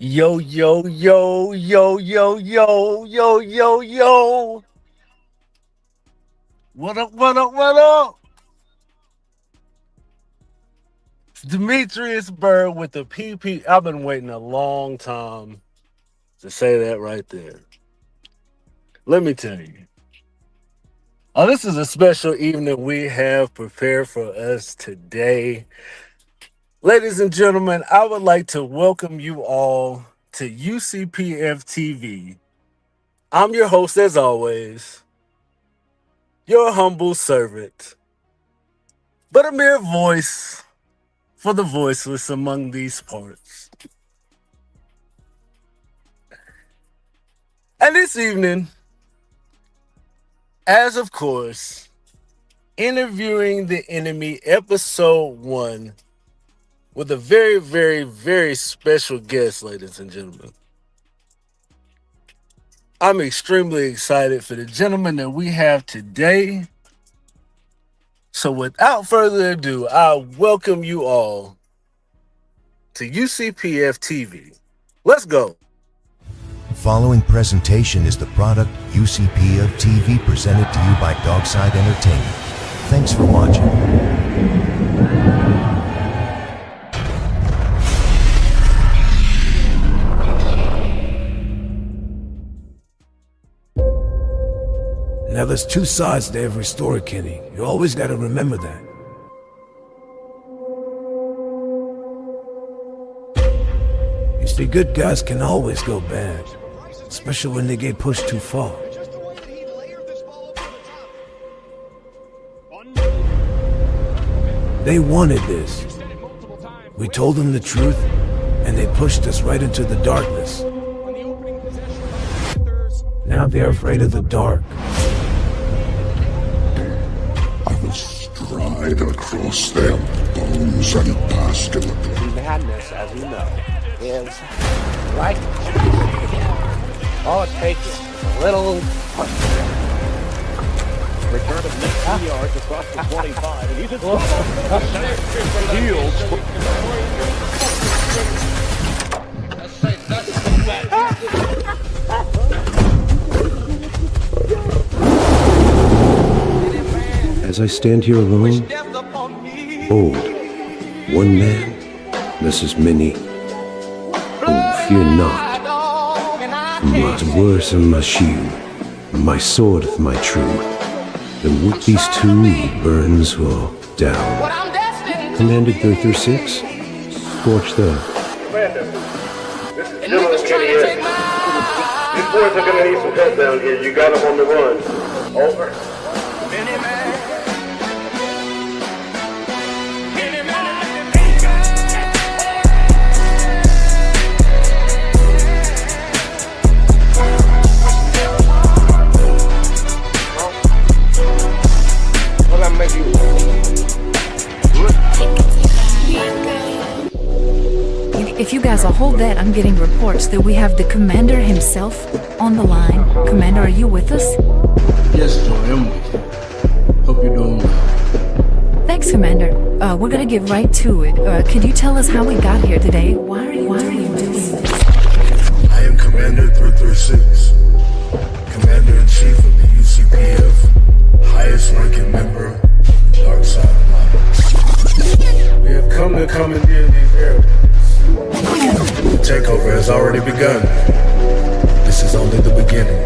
Yo, yo, yo, yo, yo, yo, yo, yo, yo. What up, what up, what up? It's Demetrius Bird with the PP. I've been waiting a long time to say that right there. Let me tell you. This is a special evening we have prepared for us today. Ladies and gentlemen, I would like to welcome you all to UCPF-TV. I'm your host, as always, your humble servant, but a mere voice for the voiceless among these parts. And this evening, as of course, interviewing the enemy, Ep.1, with a very, very, very special guest, ladies and gentlemen. I'm extremely excited for the gentleman that we have today. So without further ado, I welcome you all to UCPF TV. Let's go. Following presentation is the product UCPF-TV presented to you by Dogside Entertainment. Thanks for watching. Now there's two sides to every story, Kenny. You always gotta remember that. You see, good guys can always go bad, especially when they get pushed too far. They wanted this. We told them the truth, and they pushed us right into the darkness. Now they're afraid of the dark. I will stride across their bones and bask in the glow. Madness, as you know, is like all it takes is a little push. Return of 19 yards across the 25, and he's in trouble. As I stand here alone, old, one man versus many. Oh, fear not. My words and my shield, my sword, my true. And with these two, burns all down. Commander 336, scorch the. Commander, this is General Kenny. These boys are gonna need some help down here. You got them on the run. Over. If you guys will hold that, I'm getting reports that we have the commander himself on the line. Commander, are you with us? Yes, Joy, I'm with you. Hope you're doing well. Thanks, Commander. We're gonna get right to it. Could you tell us how we got here today? Why are you doing this? I am Commander 336, Commander-in-Chief of the UCPF, highest ranking member of the Dark Side Alliance. We have come to commandeer these areas. The takeover has already begun. This is only the beginning.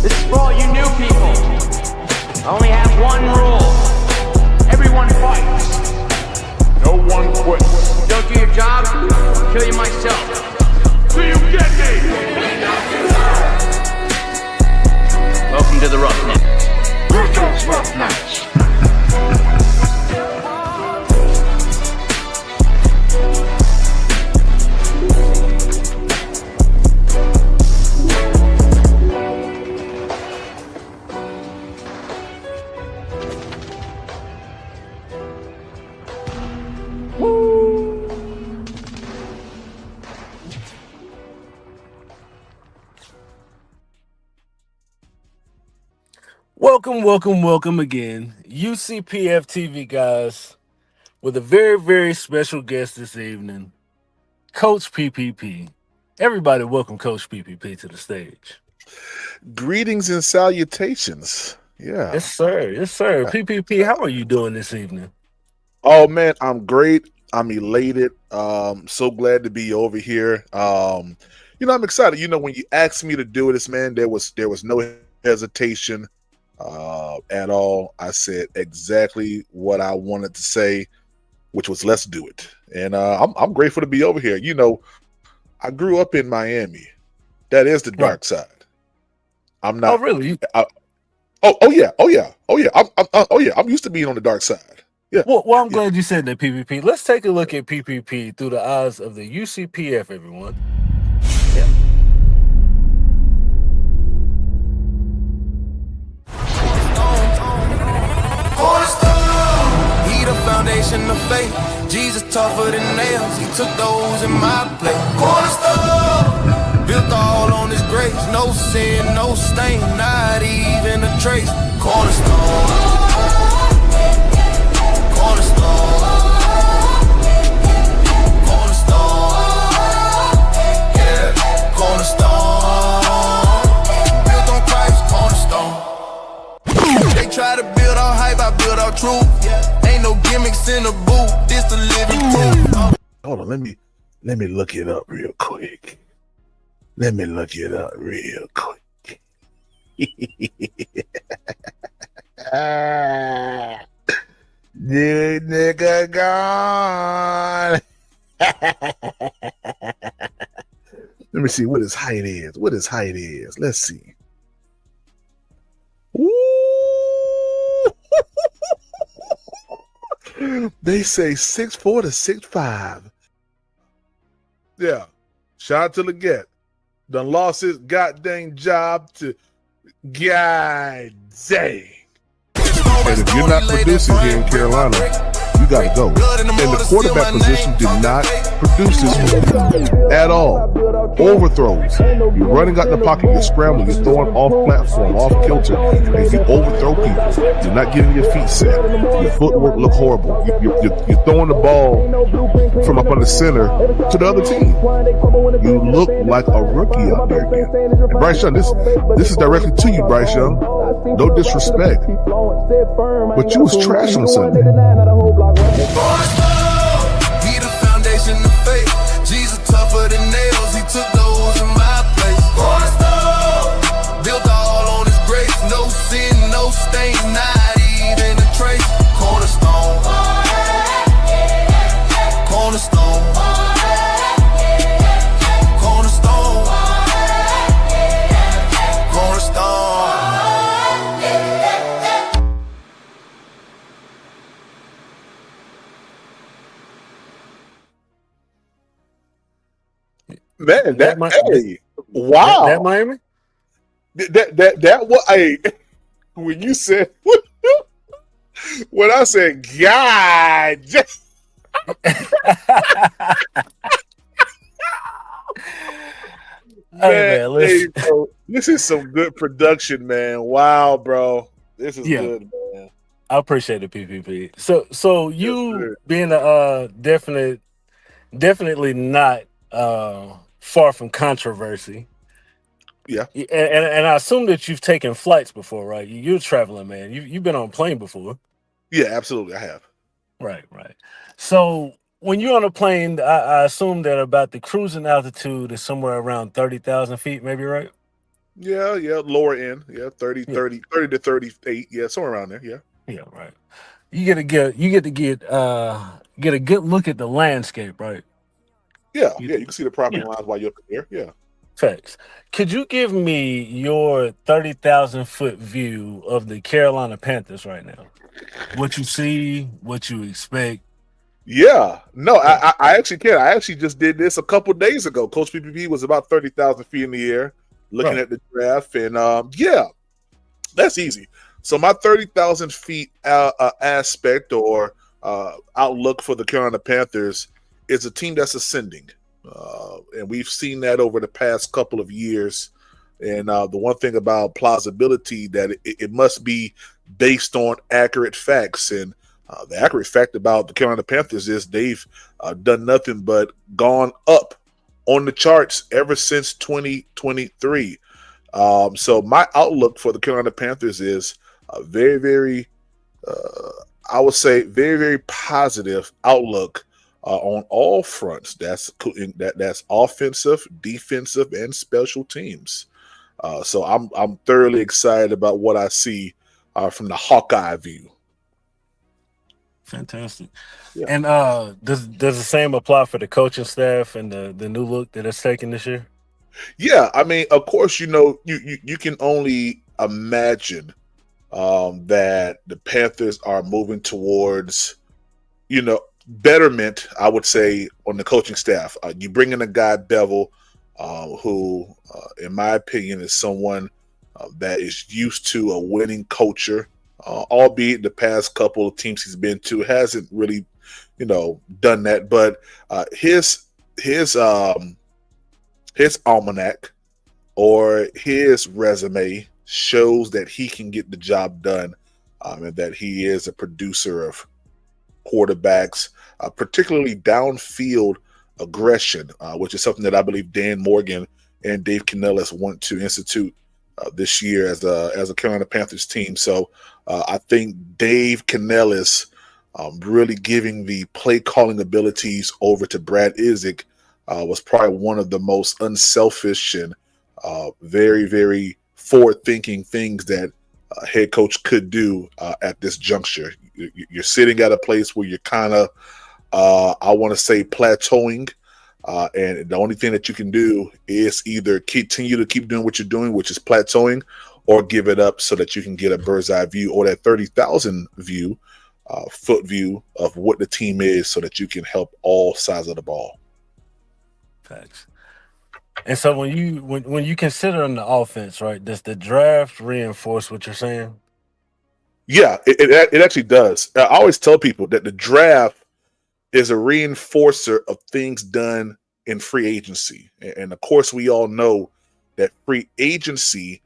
This is for all you new people. I only have one rule. Everyone fights. No one quits. Don't do your job, I'll kill you myself. Do you get me? Welcome to the Roughneck. Greetings, Roughnecks. Welcome again. UCPF TV, guys. with a very, very special guest this evening, Coach PPP. Everybody welcome Coach PPP to the stage. Greetings and salutations. Yeah. Yes, sir. Yes, sir. PPP, how are you doing this evening? Oh man, I'm great. I'm elated. So glad to be over here. I'm excited. When you asked me to do this, man, there was no hesitation at all. I said exactly what I wanted to say, which was let's do it. And I'm grateful to be over here. I grew up in Miami. That is the dark side. I'm not. Oh, really? Oh yeah. I'm used to being on the dark side. Yeah. Well, I'm glad you said that, PPP. Let's take a look at PPP through the eyes of the UCPF, everyone. Yeah. He the foundation of faith. Jesus tougher than nails. He took those in my place. Cornerstone, built all on His grace. No sin, no stain, not even a trace. Cornerstone. Try to build all hype, I build all truth. Ain't no gimmicks in the booth. This the living proof. Hold on, let me look it up real quick. Dude, nigga gone. Let me see what his height is. Let's see. They say 6'4" to 6'5". Yeah. Shout out to Leggett. Done lost his goddamn job to God dang. And if you're not producing here in Carolina, you gotta go. And the quarterback position did not produce this one at all. Overthrows. You're running out in the pocket, you're scrambling, you're throwing off platform, off kilter, and you overthrow people. You're not getting your feet set. Your footwork look horrible. You're throwing the ball from up on the center to the other team. You look like a rookie out there again. And Bryce Young, this is directly to you, Bryce Young. No disrespect, but you was trash on Sunday. He the foundation of faith. Jesus tougher than nails. He took those in my place. Cornerstone, built all on His grace. No sin, no stain, not even a trace. Cornerstone, cornerstone, cornerstone, cornerstone. Man, wow. That Miami? That was when you said when I said God. Man, listen. Hey, bro, this is some good production, man. Wow, bro, this is good, man. I appreciate it, PPP. So you being a definitely not far from controversy. Yeah, and I assume that you've taken flights before, right? You're traveling, man. You've been on a plane before. Yeah, absolutely, I have. Right. So when you're on a plane, I assume that about the cruising altitude is somewhere around 30,000 feet, maybe, right? Yeah, lower end. Yeah, 30 to 38. Yeah, somewhere around there. Yeah, right. You get to get a good look at the landscape, right? Yeah, you can see the property lines while you're up there. Yeah. Facts. Could you give me your 30,000 foot view of the Carolina Panthers right now? What you see, what you expect? Yeah, no, I actually can. I actually just did this a couple days ago. Coach PPP was about 30,000 feet in the air, looking at the draft, and that's easy. So my 30,000 feet aspect or outlook for the Carolina Panthers is a team that's ascending, and we've seen that over the past couple of years. And the one thing about plausibility that it must be based on accurate facts, and The accurate fact about the Carolina Panthers is they've done nothing but gone up on the charts ever since 2023. So my outlook for the Carolina Panthers is a very, very, I would say, very, very positive outlook on all fronts. That's offensive, defensive, and special teams. So I'm thoroughly excited about what I see from the Hawkeye view. Fantastic. Yeah. And does the same apply for the coaching staff and the new look that it's taking this year? Yeah, I mean, of course, you can only imagine that the Panthers are moving towards, betterment, I would say, on the coaching staff. You bring in a guy, Bevel, who, in my opinion, is someone that is used to a winning culture, albeit the past couple of teams he's been to hasn't really, done that. But his almanac or his resume shows that he can get the job done, and that he is a producer of quarterbacks, particularly downfield aggression, which is something that I believe Dan Morgan and Dave Canellis want to institute this year as a Carolina Panthers team. So I think Dave Canellis really giving the play calling abilities over to Brad Isaac was probably one of the most unselfish and very, very forward-thinking things that a head coach could do at this juncture. You're sitting at a place where you're kind of, I want to say, plateauing, and the only thing that you can do is either continue to keep doing what you're doing, which is plateauing, or give it up so that you can get a bird's eye view or that 30,000 view, foot view of what the team is, so that you can help all sides of the ball. Facts. And so when you consider on the offense, right, does the draft reinforce what you're saying? Yeah, it actually does. I always tell people that the draft is a reinforcer of things done in free agency. And of course, we all know that free agency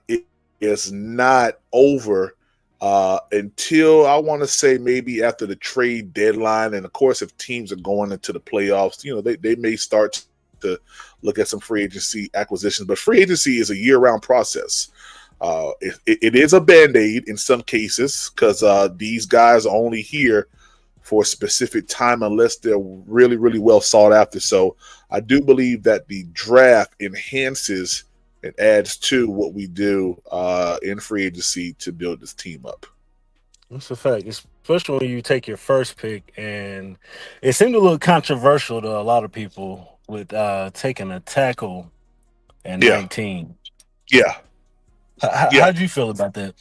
it is not over until, I want to say, maybe after the trade deadline. And of course, if teams are going into the playoffs, they may start to look at some free agency acquisitions. But free agency is a year-round process. It is a Band-Aid in some cases, because these guys are only here for a specific time unless they're really, really well sought after. So I do believe that the draft enhances and adds to what we do in free agency to build this team up. That's a fact, especially when you take your first pick. And it seemed a little controversial to a lot of people with taking a tackle at 19. Yeah. How did you feel about that?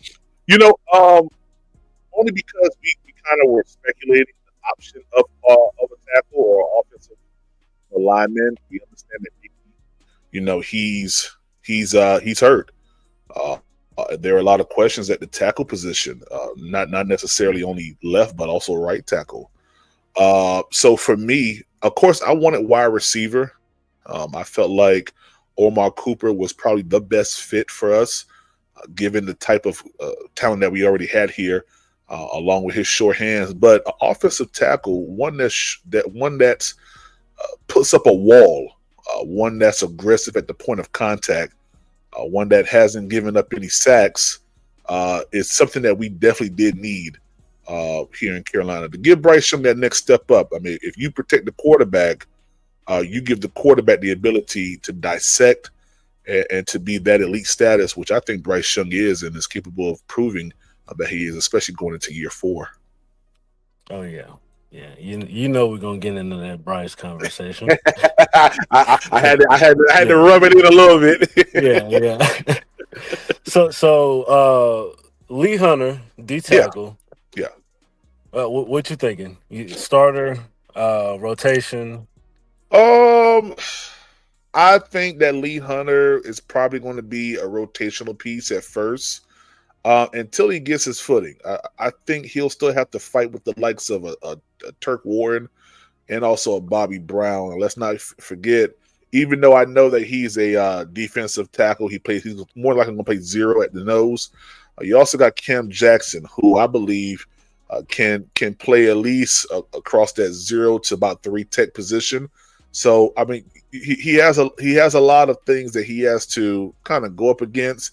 Only because we kind of were speculating the option of a tackle or offensive lineman. We understand that he's hurt. There are a lot of questions at the tackle position, not necessarily only left, but also right tackle. So for me, of course, I wanted wide receiver. I felt like Omar Cooper was probably the best fit for us, given the type of talent that we already had here, along with his short hands. But an offensive tackle, one that puts up a wall, one that's aggressive at the point of contact, one that hasn't given up any sacks, is something that we definitely did need here in Carolina to give Bryce Young that next step up. I mean, if you protect the quarterback, you give the quarterback the ability to dissect and to be that elite status, which I think Bryce Young is and is capable of proving that he is, especially going into year 4. Oh yeah. Yeah, we're gonna get into that Bryce conversation. I had to rub it in a little bit. yeah. So Lee Hunter, D tackle. Yeah. What you thinking? Starter, rotation? I think that Lee Hunter is probably going to be a rotational piece at first, until he gets his footing. I think he'll still have to fight with the likes of a Turk Warren and also a Bobby Brown. And let's not forget, even though I know that he's a defensive tackle, he's more likely going to play zero at the nose. You also got Cam Jackson, who I believe can play at least across that 0 to about 3 tech position. So I mean, he has a lot of things that he has to kind of go up against.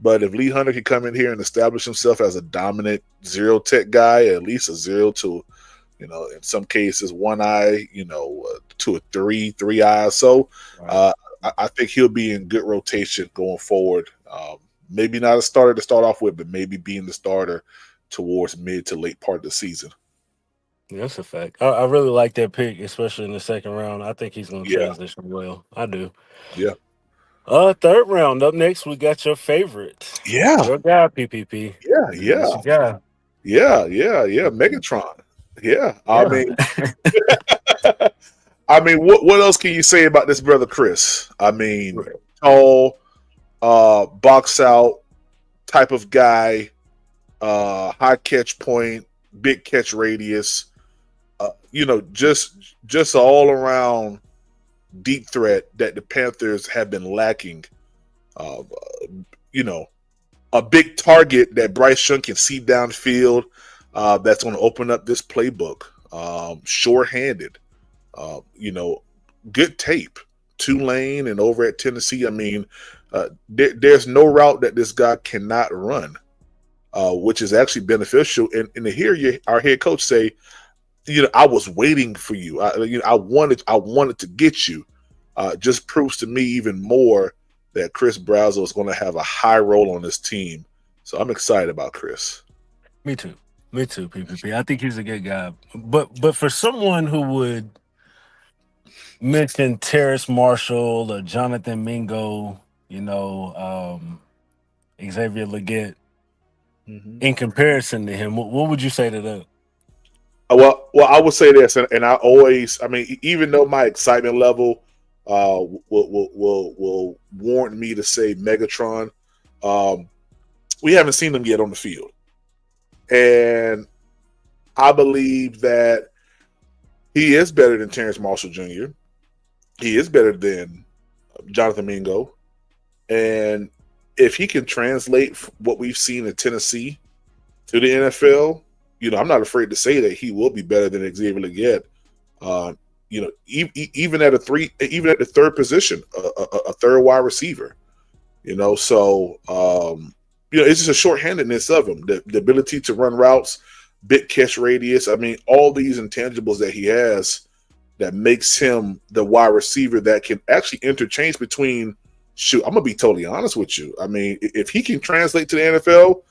But if Lee Hunter can come in here and establish himself as a dominant 0 tech guy, at least a 0 to, in some cases 1 eye, to a 3 eyes. So I think he'll be in good rotation going forward. Maybe not a starter to start off with, but maybe being the starter towards mid to late part of the season. Yeah, that's a fact. I really like that pick, especially in the second round. I think he's going to Yeah. transition well. I do. Yeah. Third round up next, we got your favorite. Yeah. Your guy, PPP. Yeah. Yeah. Megatron. Yeah. I mean, what else can you say about this brother Chris? I mean, tall, box out type of guy, high catch point, big catch radius. Just an all around deep threat that the Panthers have been lacking. A big target that Bryce Young can see downfield. That's going to open up this playbook. Sure-handed. Good tape. Tulane and over at Tennessee. I mean, there's no route that this guy cannot run, which is actually beneficial. And to hear our head coach say, I was waiting for you. I wanted to get you. Just proves to me even more that Chris Brazzell is going to have a high role on this team. So I'm excited about Chris. Me too, PPP. I think he's a good guy. But for someone who would mention Terrace Marshall or Jonathan Mingo, Xavier Legette, in comparison to him, what would you say to that? Well, I would say this, and I always, even though my excitement level will warrant me to say Megatron, we haven't seen him yet on the field, and I believe that he is better than Terrence Marshall Jr. He is better than Jonathan Mingo, and if he can translate what we've seen in Tennessee to the NFL, I'm not afraid to say that he will be better than Xavier Legette. Even at the third position, a third wide receiver. So it's just a shorthandedness of him, the ability to run routes, big catch radius. I mean, all these intangibles that he has that makes him the wide receiver that can actually interchange between. Shoot, I'm gonna be totally honest with you. I mean, if he can translate to the NFL,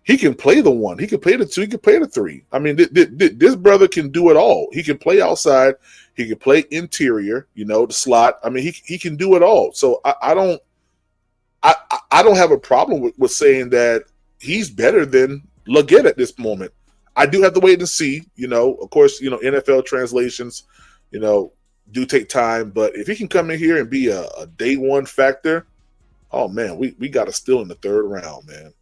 he can play the 1, he can play the 2, he can play the 3. I mean, this brother can do it all. He can play outside, he can play interior, the slot. I mean, he can do it all. So I don't have a problem with saying that he's better than Legette at this moment. I do have to wait and see. Of course, NFL translations, do take time. But if he can come in here and be a day one factor, oh man, we got to steal in the third round, man.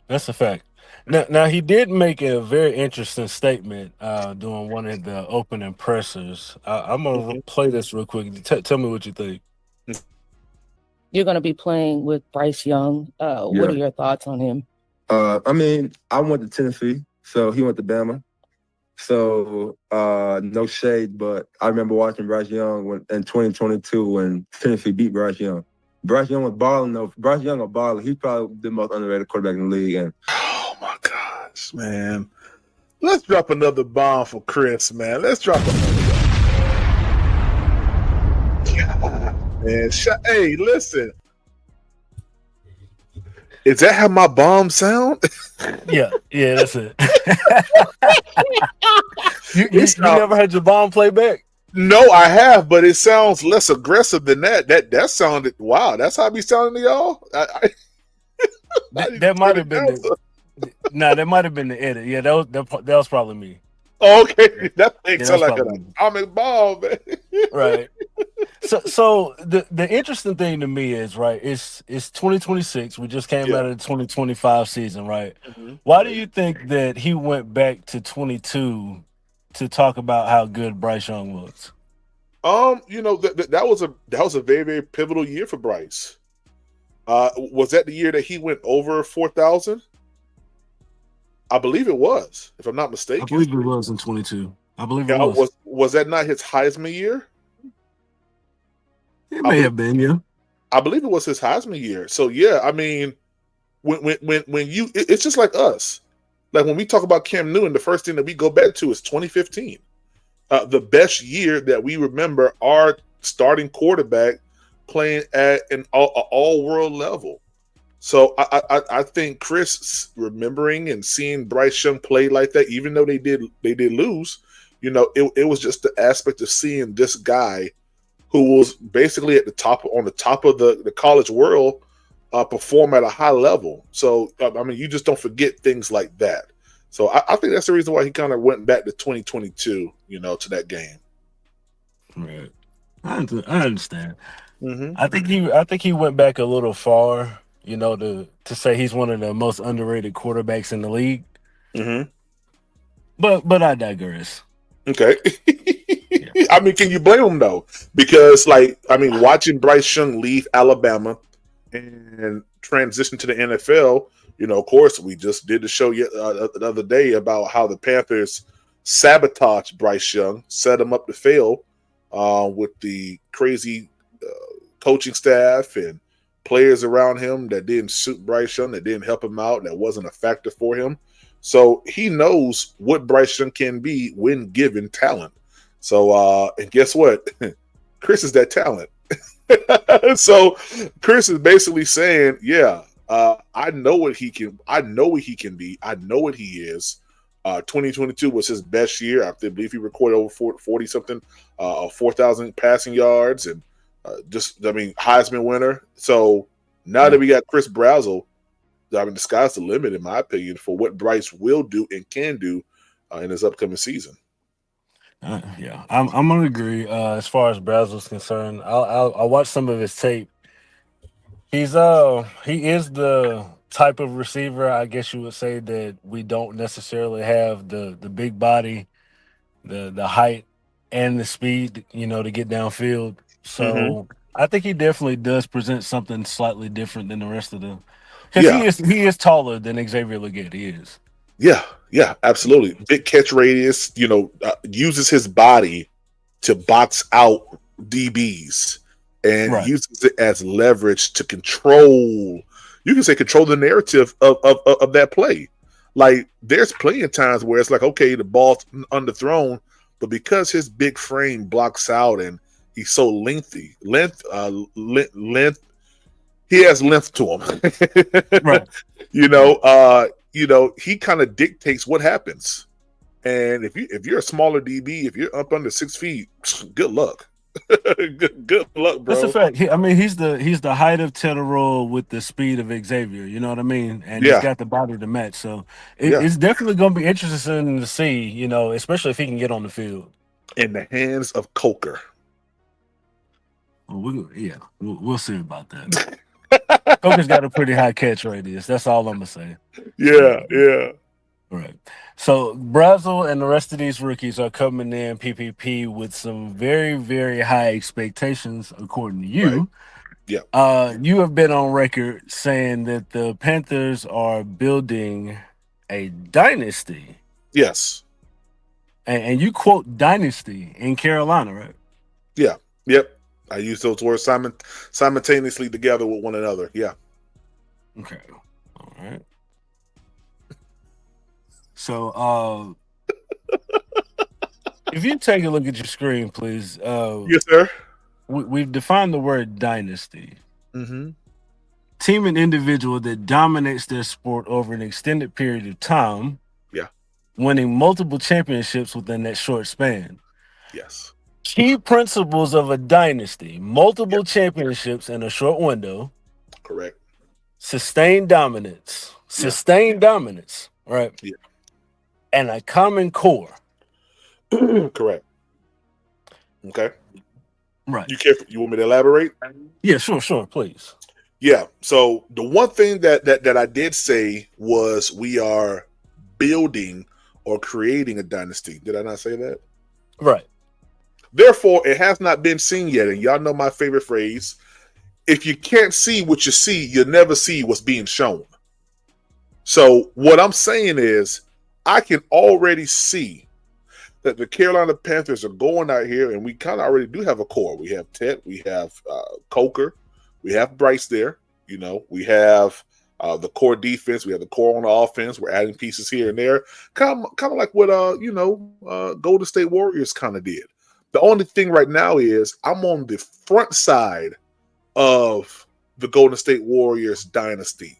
That's a fact. Now he did make a very interesting statement during one of the opening pressers. I'm gonna play this real quick. Tell me what you think. You're gonna be playing with Bryce Young. What are your thoughts on him? I went to Tennessee, so he went to Bama. So no shade, but I remember watching Bryce Young in 2022 when Tennessee beat Bryce Young. Bryce Young was balling though. Bryce Young a baller. He's probably the most underrated quarterback in the league. And oh my gosh, man! Let's drop another bomb for Chris, man. Let's drop another bomb. Man, hey, listen. Is that how my bomb sound? Yeah, that's it. you never heard your bomb play back? No, I have, but it sounds less aggressive than that. That sounded wow. That's how I be sounding to y'all. That might have been that might have been the edit. Yeah, that was probably me. Oh, okay, that makes sound like an atomic bomb, man. Right. So the interesting thing to me is it's 2026. We just came out of the 2025 season, right? Mm-hmm. Why do you think that he went back to 22 to talk about how good Bryce Young was? That was a very, very pivotal year for I believe it was, if I'm not I mistaken. believe it was in 22. I believe it Yeah, was. was that not his Heisman year? It may have been, yeah. I believe it was his Heisman year. So yeah, I mean, when you, it's just like us. Like when we talk about Cam Newton, the first thing that we go back to is 2015, the best year that we remember our starting quarterback playing at an all world level. So I think Chris remembering and seeing Bryce Young play like that, even though they did lose, you know, it was just the aspect of seeing this guy who was basically at the top of the college world perform at a high level. So I mean, you just don't forget things like that. So I think that's the reason why he kind of went back to 2022, you know, to that game. Right. I understand. Mm-hmm. I think he went back a little far, you know, to say he's one of the most underrated quarterbacks in the league. Mm-hmm. But I digress. Okay. I mean, can you blame him though? Because, like, I mean, watching Bryce Young leave Alabama and transition to the NFL, you know, of course, we just did the show the other day about how the Panthers sabotaged Bryce Young, set him up to fail with the crazy coaching staff and players around him that didn't suit Bryce Young, that didn't help him out, that wasn't a factor for him. So he knows what Bryce Young can be when given talent. So, and guess what? Chris is that talent. So Chris is basically saying, yeah, I know what he can. I know what he can be. I know what he is. 2022 was his best year. I believe he recorded over 40 something, 4,000 passing yards, and Heisman winner. So now that we got Chris Brazzell, I mean, the sky's the limit, in my opinion, for what Bryce will do and can do in his upcoming season. Yeah, I'm gonna agree. As far as Brazzell's concerned, I'll watch some of his tape. He is the type of receiver, I guess you would say, that we don't necessarily have the big body, the height, and the speed, you know, to get downfield. So I think he definitely does present something slightly different than the rest of them, because he is taller than Xavier Legette. He is. Yeah, absolutely. Big catch radius, you know, uses his body to box out DBs and uses it as leverage to control. You can say control the narrative of that play. Like there's plenty of times where it's like, okay, the ball's underthrown, but because his big frame blocks out and he's so length, he has length to him. Right. You know, he kind of dictates what happens. And if you're a smaller DB, if you're up under 6 feet, good luck. good luck, bro. That's a fact. He's the height of Tedderall with the speed of Xavier. You know what I mean? And he's got the body to match. So it's definitely going to be interesting to see. You know, especially if he can get on the field. In the hands of Coker. Well, we'll see about that. Coker's got a pretty high catch radius. That's all I'm gonna say. Yeah. Right. So Brazzell and the rest of these rookies are coming in PPP with some very, very high expectations, according to you. Right. Yeah. You have been on record saying that the Panthers are building a dynasty. Yes. And you quote dynasty in Carolina, right? Yeah. Yep. I use those words simultaneously together with one another. Yeah. Okay. All right. So, if you take a look at your screen, please. Yes, sir. We've defined the word dynasty. Mm-hmm. Team and individual that dominates their sport over an extended period of time. Yeah. Winning multiple championships within that short span. Yes. Key principles of a dynasty: multiple championships in a short window. Correct. Sustained dominance. Right? Yeah. And a common core. Correct. Okay. Right. You want me to elaborate? Yeah, sure, please. Yeah. So the one thing that I did say was we are building or creating a dynasty. Did I not say that? Right. Therefore, it has not been seen yet. And y'all know my favorite phrase. If you can't see what you see, you'll never see what's being shown. So what I'm saying is, I can already see that the Carolina Panthers are going out here, and we kind of already do have a core. We have Ted, we have Coker, we have Bryce there. You know, we have the core defense, we have the core on the offense. We're adding pieces here and there, kind of like what Golden State Warriors kind of did. The only thing right now is I'm on the front side of the Golden State Warriors dynasty,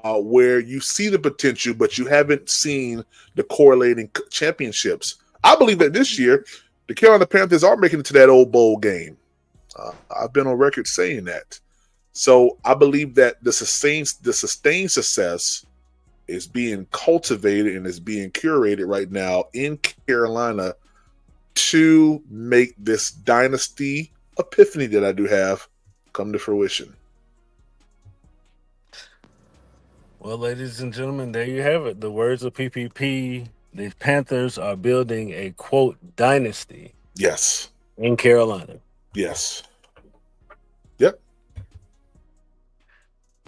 where you see the potential, but you haven't seen the correlating championships. I believe that this year, the Carolina Panthers are making it to that old bowl game. I've been on record saying that. So I believe that the sustained success is being cultivated and is being curated right now in Carolina to make this dynasty epiphany that I do have come to fruition. Well, ladies and gentlemen, there you have it. The words of PPP. The Panthers are building a, quote, dynasty. Yes. In Carolina. Yes. Yep.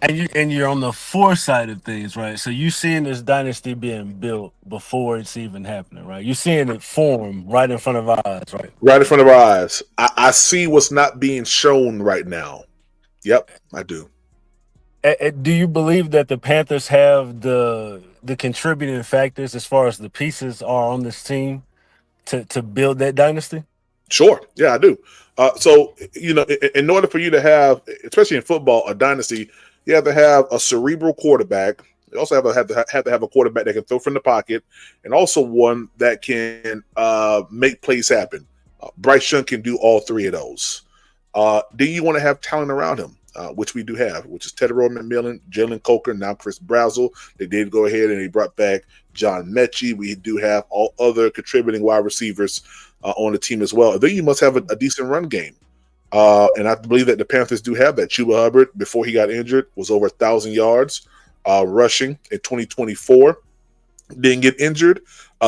And you're on the foresight of things, right? So you seeing this dynasty being built before it's even happening, right? You're seeing it form right in front of our eyes, right? Right in front of our eyes. I see what's not being shown right now. Yep, I do. Do you believe that the Panthers have the contributing factors as far as the pieces are on this team to build that dynasty? Sure. Yeah, I do. So, in order for you to have, especially in football, a dynasty, you have to have a cerebral quarterback. You also have to have a quarterback that can throw from the pocket, and also one that can make plays happen. Bryce Young can do all three of those. Then you want to have talent around him, which we do have, which is Teddy McMillan, Jalen Coker, now Chris Brazzell. They did go ahead and they brought back John Mechie. We do have all other contributing wide receivers on the team as well. Then you must have a decent run game. And I believe that the Panthers do have that. Chuba Hubbard, before he got injured, was over 1,000 yards rushing in 2024. Didn't get injured.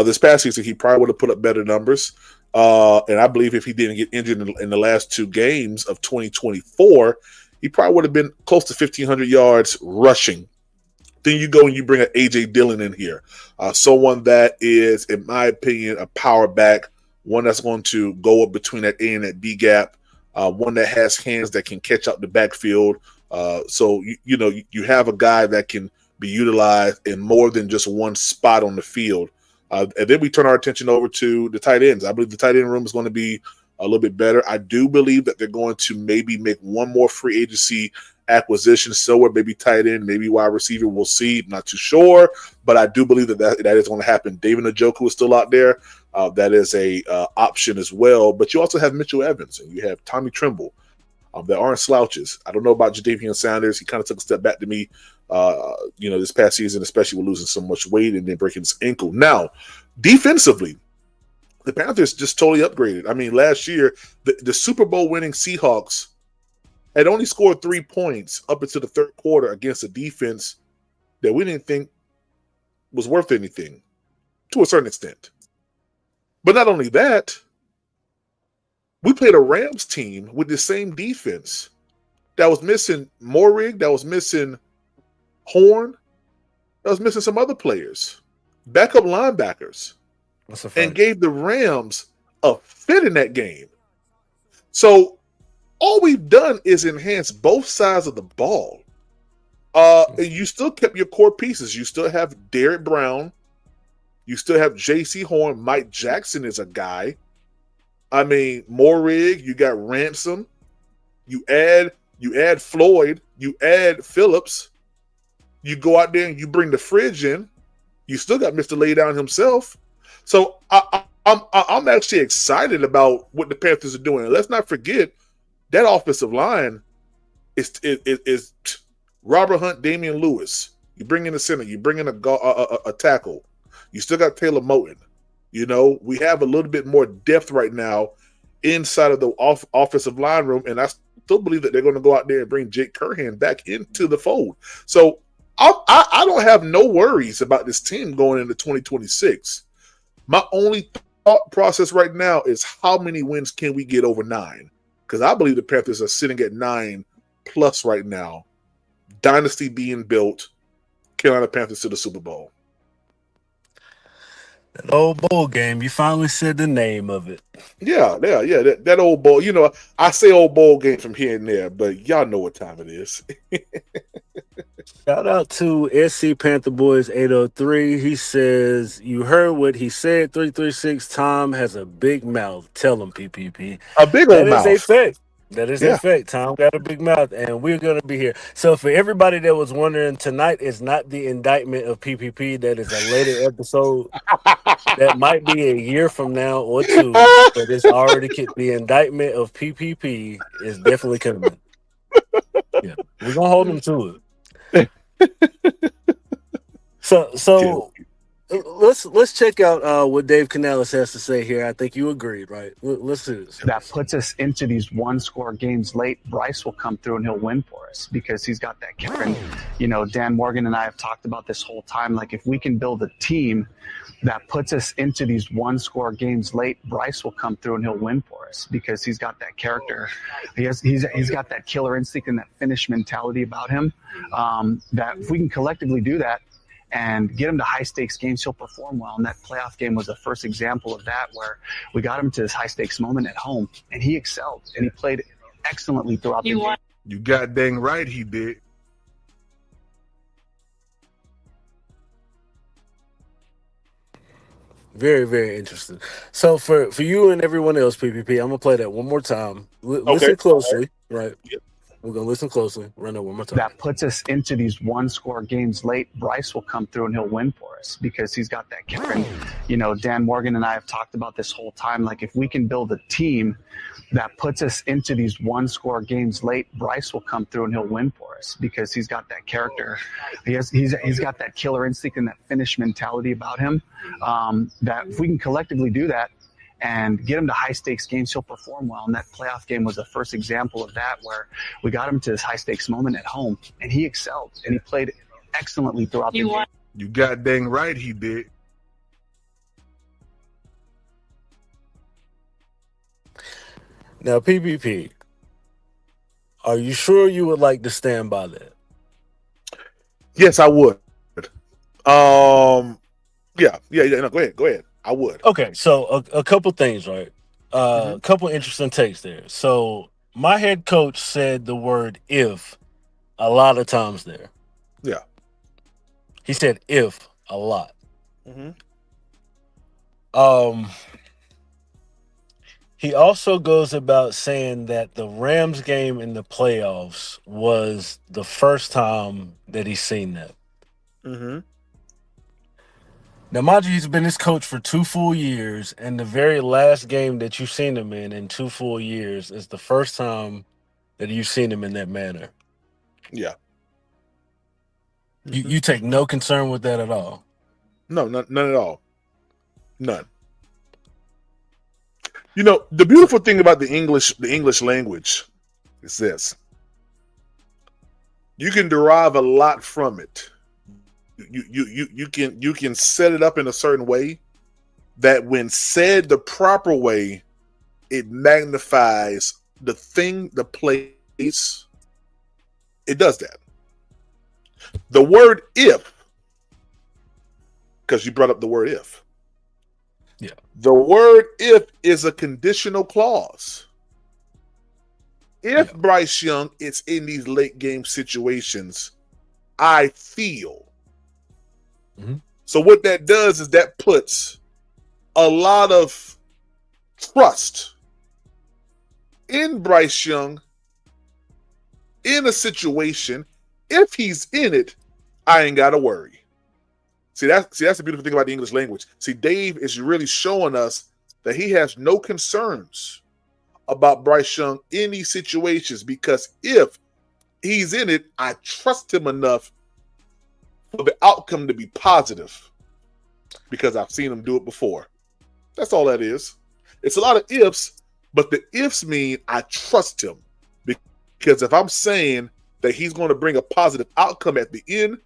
This past season, he probably would have put up better numbers. And I believe if he didn't get injured in the last two games of 2024, he probably would have been close to 1,500 yards rushing. Then you go and you bring an A.J. Dillon in here, someone that is, in my opinion, a power back, one that's going to go up between that A and that B gap, one that has hands that can catch out the backfield. So, you have a guy that can be utilized in more than just one spot on the field. And then we turn our attention over to the tight ends. I believe the tight end room is going to be a little bit better. I do believe that they're going to maybe make one more free agency acquisition, somewhere, maybe tight end, maybe wide receiver. We'll see. I'm not too sure, but I do believe that is going to happen. David Njoku is still out there. That is a option as well. But you also have Mitchell Evans and you have Tommy Tremble. There aren't slouches. I don't know about Jadavion Sanders. He kind of took a step back to me, this past season, especially with losing so much weight and then breaking his ankle. Now, defensively, the Panthers just totally upgraded. I mean, last year, the Super Bowl winning Seahawks had only scored 3 points up into the third quarter against a defense that we didn't think was worth anything, to a certain extent. But not only that, we played a Rams team with the same defense that was missing Morig, that was missing Horn, that was missing some other players, backup linebackers, and gave the Rams a fit in that game. So all we've done is enhance both sides of the ball. And you still kept your core pieces. You still have Derek Brown. You still have J.C. Horn. Mike Jackson is a guy. I mean, Morig, you got Ransom. You add Floyd. You add Phillips. You go out there and you bring the fridge in. You still got Mr. Laydown himself. So I'm actually excited about what the Panthers are doing. And let's not forget that offensive line is Robert Hunt, Damian Lewis. You bring in a center. You bring in a tackle. You still got Taylor Moton. We have a little bit more depth right now inside of the offensive line room, and I still believe that they're going to go out there and bring Jake Curhan back into the fold. So I don't have no worries about this team going into 2026. My only thought process right now is how many wins can we get over 9? Because I believe the Panthers are sitting at 9+ right now. Dynasty being built. Carolina Panthers to the Super Bowl. That old bowl game, you finally said the name of it. Yeah. That old bowl. You know, I say old bowl game from here and there, but y'all know what time it is. Shout out to SC Panther Boys 803. He says, you heard what he said. 336 Tom has a big mouth. Tell him, PPP. A big old mouth. That is a fact. That is Yeah. a fact. Tom got a big mouth, and we're going to be here. So for everybody that was wondering, tonight is not the indictment of PPP. That is a later episode. That might be a year from now or two, but it's already the indictment of PPP is definitely coming. Yeah, we're gonna hold him to it. So let's check out what Dave Canales has to say here. I think you agreed, right? Let's do this. That puts us into these one-score games late. Bryce will come through and he'll win for us because he's got that character. You know, Dan Morgan and I have talked about this whole time. Like, if we can build a team that puts us into these one-score games late, Bryce will come through and he'll win for us because he's got that character. He's got that killer instinct and that finish mentality about him. That if we can collectively do that and get him to high-stakes games, he'll perform well. And that playoff game was the first example of that, where we got him to this high-stakes moment at home, and he excelled, and he played excellently throughout the game. You got dang right he did. Very, very interesting. So for you and everyone else, PPP, I'm gonna play that one more time. Listen closely, right? Yep. We're gonna listen closely. Run that one more time. That puts us into these one-score games late. Bryce will come through and he'll win for us because he's got that character. You know, Dan Morgan and I have talked about this whole time. Like, if we can build a team that puts us into these one-score games late, Bryce will come through and he'll win for us because he's got that character. He's got that killer instinct and that finish mentality about him. That if we can collectively do that and get him to high-stakes games, he'll perform well. And that playoff game was the first example of that, where we got him to this high-stakes moment at home, and he excelled, and he played excellently throughout the game. You got dang right he did. Now, PPP, are you sure you would like to stand by that? Yes, I would. Yeah. No, go ahead. I would. Okay, so a couple things, right? A couple interesting takes there. So my head coach said the word "if" a lot of times there. Yeah. He said "if" a lot. He also goes about saying that the Rams game in the playoffs was the first time that he's seen that. Now, mind you, he's been his coach for 2 full years, and the very last game that you've seen him in 2 full years is the first time that you've seen him in that manner. Yeah. You take no concern with that at all? No, none at all. None. You know, the beautiful thing about the English language is this. You can derive a lot from it. You can set it up in a certain way that when said the proper way, it magnifies the thing, the place. It does that. The word "if," because you brought up the word "if." Yeah. The word "if" is a conditional clause. If Bryce Young is in these late game situations, I feel. So what that does is that puts a lot of trust in Bryce Young in a situation. If he's in it, I ain't got to worry. See, that's the beautiful thing about the English language. See, Dave is really showing us that he has no concerns about Bryce Young in these situations, because if he's in it, I trust him enough for the outcome to be positive, because I've seen him do it before. That's all that is. It's a lot of ifs, but the ifs mean I trust him, because if I'm saying that he's going to bring a positive outcome at the end,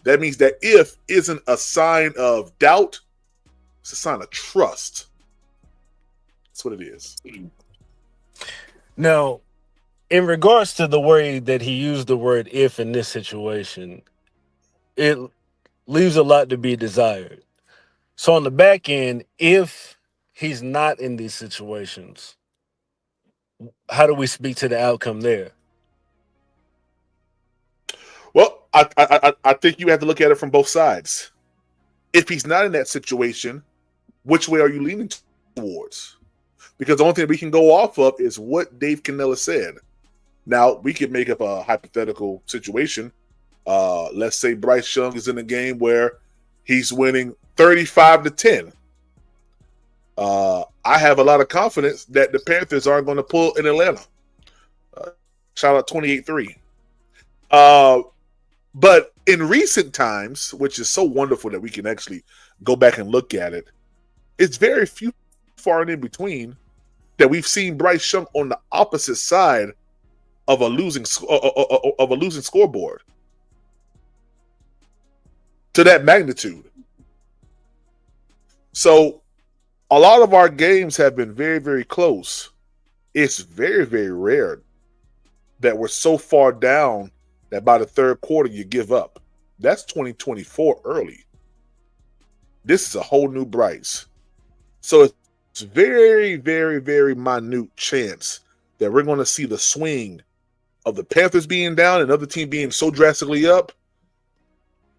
that means that if isn't a sign of doubt, it's a sign of trust. That's what it is. Now, in regards to the way that he used the word "if" in this situation, it leaves a lot to be desired. So on the back end, if he's not in these situations, how do we speak to the outcome there? Well, I think you have to look at it from both sides. If he's not in that situation, which way are you leaning towards? Because the only thing we can go off of is what Dave Canella said. Now, we could make up a hypothetical situation. Let's say Bryce Young is in a game where he's winning 35-10. I have a lot of confidence that the Panthers aren't going to pull in Atlanta. Shout out 28-3. But in recent times, which is so wonderful that we can actually go back and look at it, it's very few far and in between that we've seen Bryce Young on the opposite side of a losing scoreboard to that magnitude. So a lot of our games have been very, very close. It's very, very rare that we're so far down that by the third quarter you give up. That's 2024 early. This is a whole new Bryce. So it's very, very, very minute chance that we're going to see the swing of the Panthers being down and another team being so drastically up.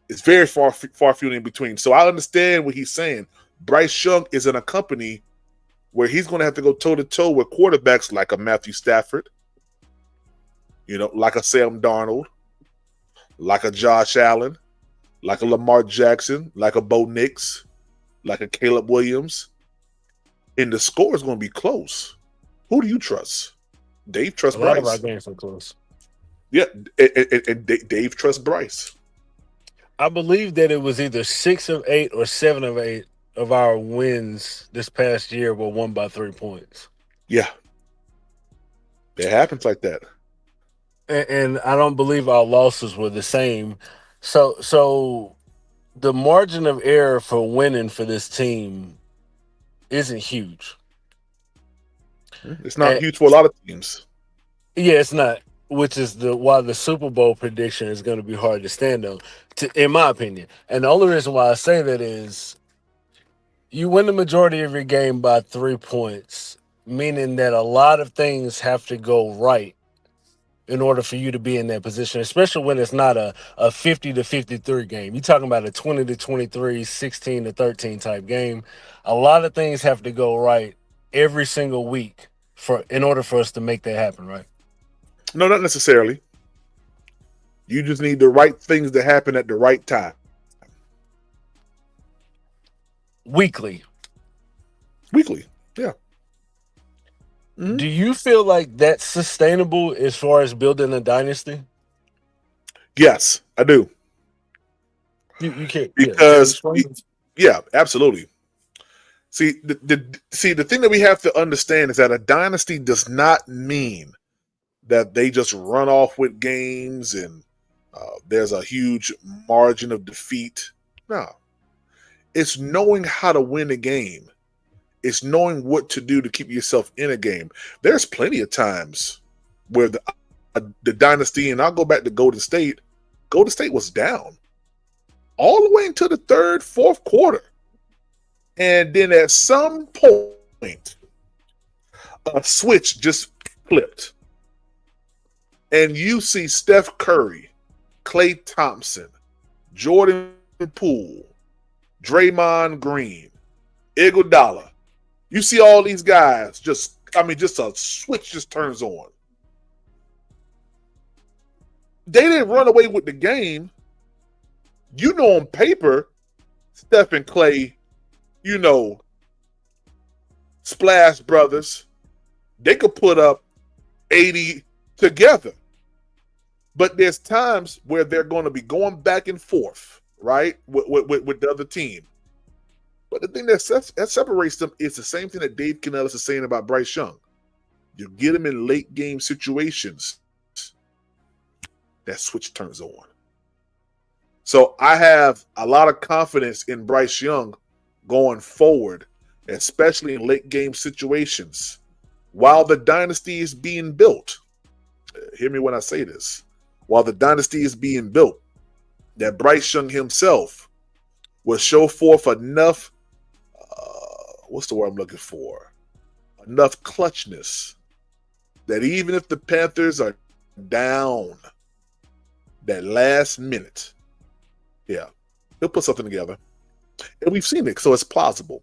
It's very far few in between. So I understand what he's saying. Bryce Young is in a company where he's going to have to go toe-to-toe with quarterbacks like a Matthew Stafford, like a Sam Darnold, like a Josh Allen, like a Lamar Jackson, like a Bo Nix, like a Caleb Williams. And the score is going to be close. Who do you trust? Dave trusts Bryce. A lot of our games are close. Yeah, and Dave trusts Bryce. I believe that it was either 6 of 8 or 7 of 8 of our wins this past year were won by 3 points. Yeah. It happens like that. And I don't believe our losses were the same. So the margin of error for winning for this team isn't huge. It's not huge for a lot of teams. Yeah, it's not. Which is why the Super Bowl prediction is going to be hard to stand on, in my opinion. And the only reason why I say that is you win the majority of your game by 3 points, meaning that a lot of things have to go right in order for you to be in that position, especially when it's not a 50-53 game. You're talking about a 20-23, 16-13 type game. A lot of things have to go right every single week in order for us to make that happen, right? No, not necessarily. You just need the right things to happen at the right time. Weekly, yeah. Mm-hmm. Do you feel like that's sustainable as far as building a dynasty? Yes, I do. You can't because yeah, absolutely. See, the thing that we have to understand is that a dynasty does not mean that they just run off with games and there's a huge margin of defeat. No. It's knowing how to win a game. It's knowing what to do to keep yourself in a game. There's plenty of times where the dynasty, and I'll go back to Golden State was down all the way into the third, fourth quarter. And then at some point, a switch just flipped. And you see Steph Curry, Klay Thompson, Jordan Poole, Draymond Green, Iguodala. You see all these guys just a switch just turns on. They didn't run away with the game. On paper, Steph and Klay, Splash Brothers, they could put up 80 together. But there's times where they're going to be going back and forth, right, with the other team. But the thing that separates them is the same thing that Dave Canellis is saying about Bryce Young. You get him in late game situations, that switch turns on. So I have a lot of confidence in Bryce Young going forward, especially in late game situations, while the dynasty is being built. Hear me when I say this. While the dynasty is being built, that Bryce Young himself will show forth enough, what's the word I'm looking for? Enough clutchness that even if the Panthers are down that last minute, yeah, he'll put something together. And we've seen it, so it's plausible.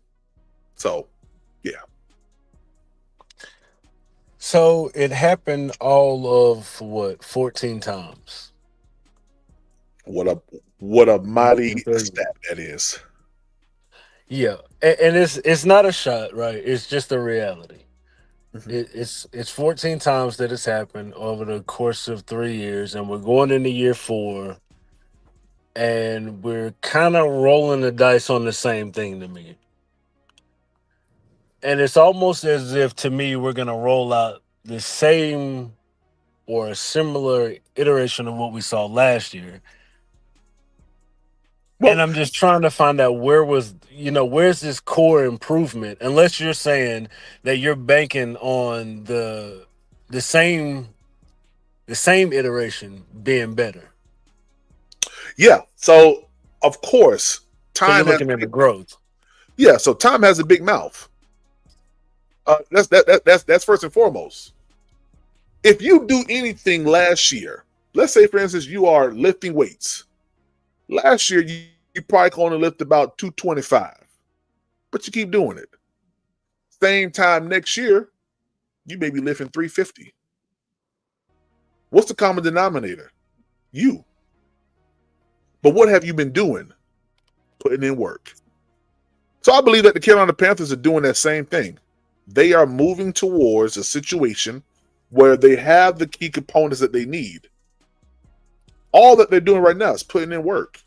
So, yeah. So it happened all of 14 times. What a mighty stat that is. Yeah, and it's not a shot, right? It's just a reality. It's 14 times that it's happened over the course of 3 years, and we're going into year 4, and we're kind of rolling the dice on the same thing to me. And it's almost as if, to me, we're going to roll out the same or a similar iteration of what we saw last year. And I'm just trying to find out where's this core improvement? Unless you're saying that you're banking on the same iteration being better. Yeah. So of course, So you're looking at the growth. Yeah. So time has a big mouth. That's first and foremost. If you do anything last year, let's say for instance you are lifting weights. Last year you probably can only lift about 225, but you keep doing it. Same time next year, you may be lifting 350. What's the common denominator? You. But what have you been doing? Putting in work. So I believe that the Carolina Panthers are doing that same thing. They are moving towards a situation where they have the key components that they need. All that they're doing right now is putting in work.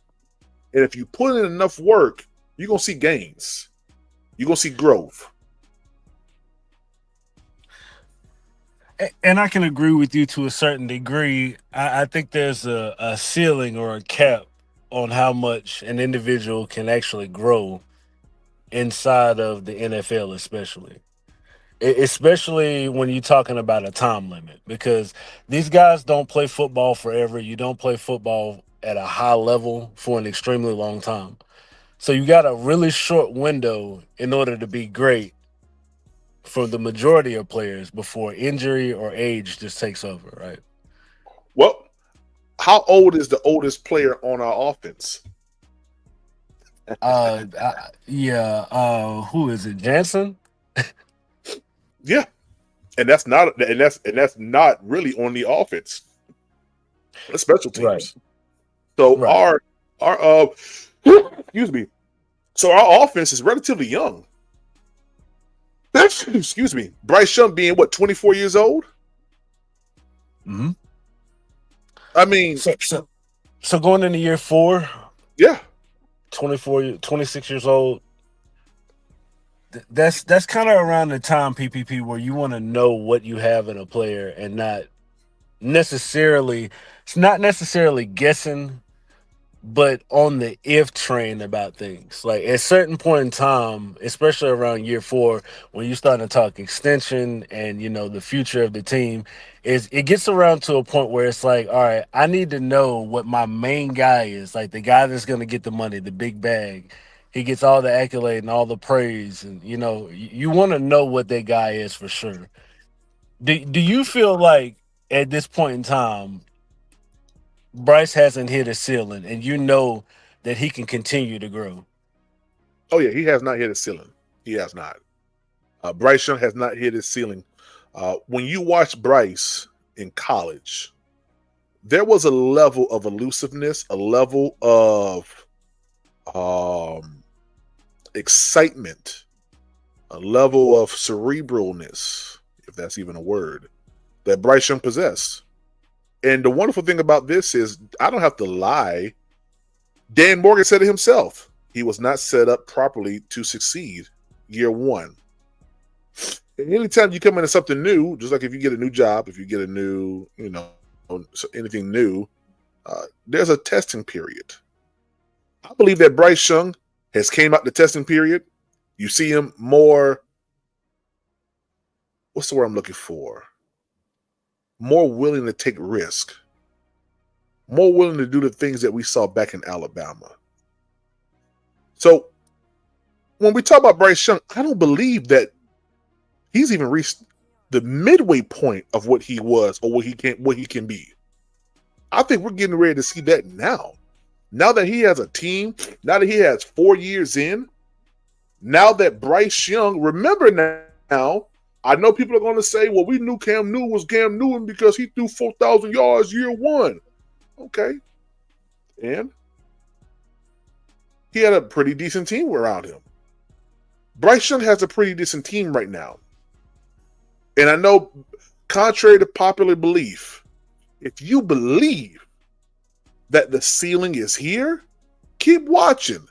And if you put in enough work, you're going to see gains. You're going to see growth. And I can agree with you to a certain degree. I think there's a ceiling or a cap on how much an individual can actually grow inside of the NFL, especially when you're talking about a time limit, because these guys don't play football forever. You don't play football at a high level for an extremely long time. So you got a really short window in order to be great for the majority of players before injury or age just takes over, right? Well, how old is the oldest player on our offense? Who is it? Jansen? Yeah. And that's not really on the offense. The special teams. Right. So our excuse me. So our offense is relatively young. Excuse me. Bryce Young being what, 24 years old? Mm-hmm. I mean, so going into year 4, yeah, 26 years old. That's kind of around the time, PPP, where you want to know what you have in a player and not necessarily guessing, but on the if train about things. Like at a certain point in time, especially around year 4, when you're starting to talk extension and the future of the team, it gets around to a point where it's like, all right, I need to know what my main guy is, like the guy that's going to get the money, the big bag. He gets all the accolade and all the praise, and you want to know what that guy is for sure. Do you feel like at this point in time, Bryce hasn't hit a ceiling, and that he can continue to grow? Oh yeah, he has not hit his ceiling. He has not. Bryce Young has not hit his ceiling. When you watch Bryce in college, there was a level of elusiveness, a level of excitement, a level of cerebralness, if that's even a word, that Bryce Young possessed. And the wonderful thing about this is, I don't have to lie. Dan Morgan said it himself. He was not set up properly to succeed year 1. And anytime you come into something new, just like if you get a new job, if you get a new, anything new, there's a testing period. I believe that Bryce Young has came out the testing period. You see him more, what's the word I'm looking for? More willing to take risk. more willing to do the things that we saw back in Alabama. So when we talk about Bryce Young, I don't believe that he's even reached the midway point of what he was or what he can be. I think we're getting ready to see that now. Now that he has a team, now that he has 4 years in, now that Bryce Young, remember now, I know people are going to say, well, we knew Cam Newton was Cam Newton because he threw 4,000 yards year one. Okay. And he had a pretty decent team around him. Bryce Young has a pretty decent team right now. And I know, contrary to popular belief, if you believe that the ceiling is here, keep watching.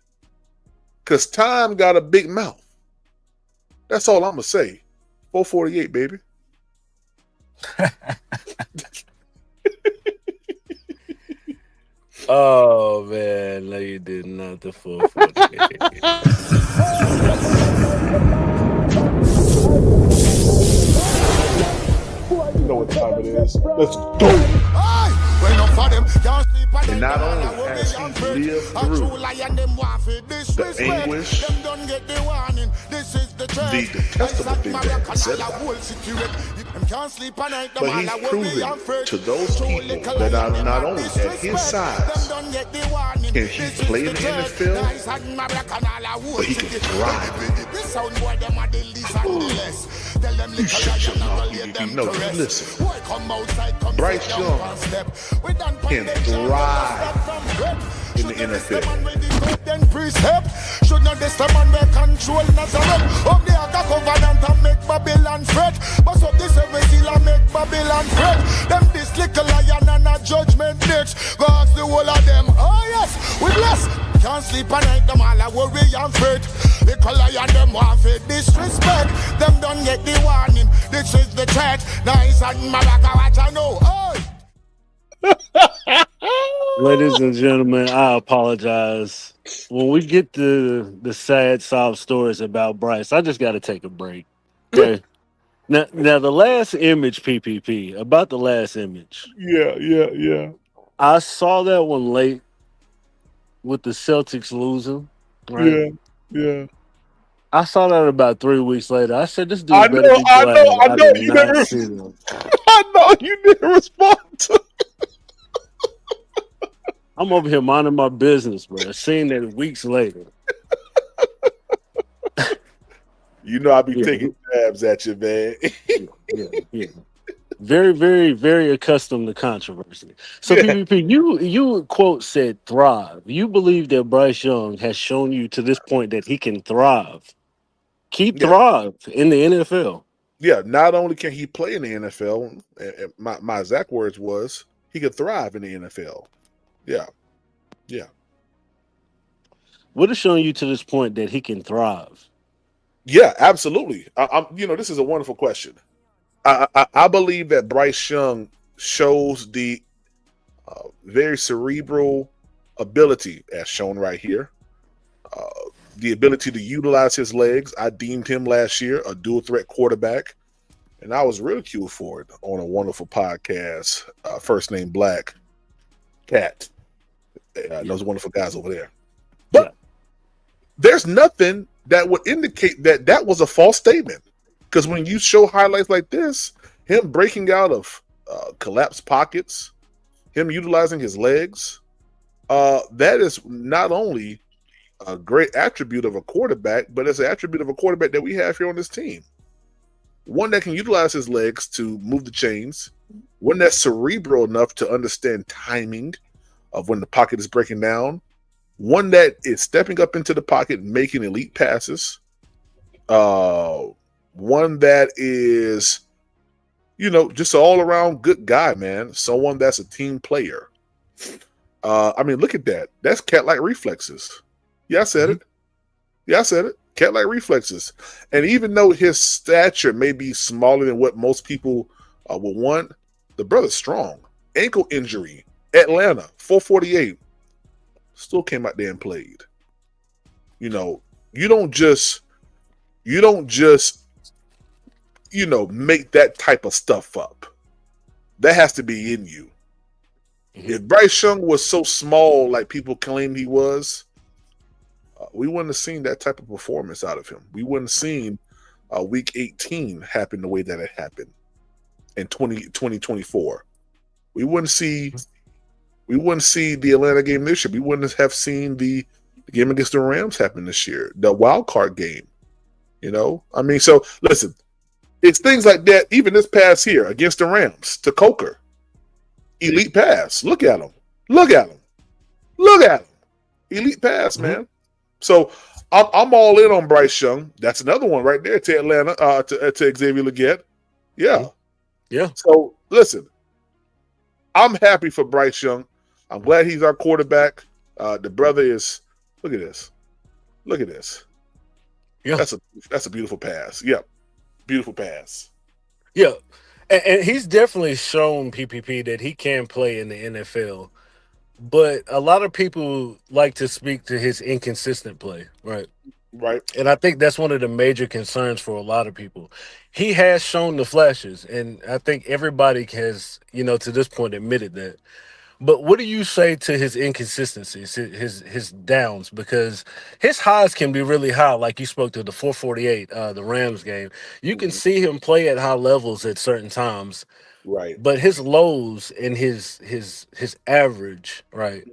Because time got a big mouth. That's all I'm going to say. 448, baby. Oh, man. No, you did not. The 448. You know what time it is. Let's go. And not only has he lived through the anguish, the detestable things that he said about him, but he's proven to those people that are not only at his size can he play in the NFL, but he can thrive. You shut your mouth, you know, listen. Bryce Young can thrive in the NFL. Should not this man be control Nazareth. Up there the covenant and make Babylon fret. But up this every seal and make Babylon fret. Them this little lion and a judgment ditch. Go ask the whole of them. Oh yes, we bless. Can't sleep at night, them all a worry and fret. The lion them want to disrespect. Them don't get the warning. This is the threat. Nice and Malaka, what I know. Oh. Ladies and gentlemen, I apologize. When we get to the sad sob stories about Bryce, I just got to take a break. Okay. Now, the last image, PPP, about the last image. Yeah. I saw that one late with the Celtics losing. Right? Yeah. I saw that about 3 weeks later. I said, this dude I better know, be glad I know. did You not never, see them. I know you didn't respond to. I'm over here minding my business, bro. Seeing that weeks later. You know I be taking jabs at you, man. Yeah. Very, very, very accustomed to controversy. So, PPP, you quote said thrive. You believe that Bryce Young has shown you to this point that he can thrive. Thrive in the NFL. Yeah, not only can he play in the NFL, my exact words was he could thrive in the NFL. Yeah. What has shown you to this point that he can thrive? Yeah, absolutely. This is a wonderful question. I believe that Bryce Young shows the very cerebral ability, as shown right here, the ability to utilize his legs. I deemed him last year a dual threat quarterback, and I was ridiculed for it on a wonderful podcast, First Name Black Cat. Those wonderful guys over there. But there's nothing that would indicate that was a false statement. Because when you show highlights like this, him breaking out of collapsed pockets, him utilizing his legs, that is not only a great attribute of a quarterback, but it's an attribute of a quarterback that we have here on this team. One that can utilize his legs to move the chains, one that's cerebral enough to understand timing of when the pocket is breaking down, one that is stepping up into the pocket and making elite passes, one that is, just an all-around good guy, man. Someone that's a team player. Look at that. That's cat-like reflexes. Yeah, I said it. Cat-like reflexes. And even though his stature may be smaller than what most people would want, the brother's strong. Ankle injury. Atlanta, 448. Still came out there and played. You don't just make that type of stuff up. That has to be in you. If Bryce Young was so small, like people claim he was, we wouldn't have seen that type of performance out of him. We wouldn't have seen Week 18 happen the way that it happened in 2024. We wouldn't see the Atlanta game this year. We wouldn't have seen the game against the Rams happen this year, the wild card game. I mean, so listen, it's things like that. Even this pass here against the Rams to Coker, elite pass. Look at him. Elite pass, man. So I'm all in on Bryce Young. That's another one right there to Atlanta, to Xavier Legette. Yeah. So listen, I'm happy for Bryce Young. I'm glad he's our quarterback. The brother is. Look at this. Yeah, that's a beautiful pass. Yep, beautiful pass. Yeah, and he's definitely shown PPP that he can play in the NFL. But a lot of people like to speak to his inconsistent play, right? Right. And I think that's one of the major concerns for a lot of people. He has shown the flashes, and I think everybody has, to this point admitted that. But what do you say to his inconsistencies, his downs? Because his highs can be really high, like you spoke to the 448, the Rams game. You can see him play at high levels at certain times. Right. But his lows and his average, right,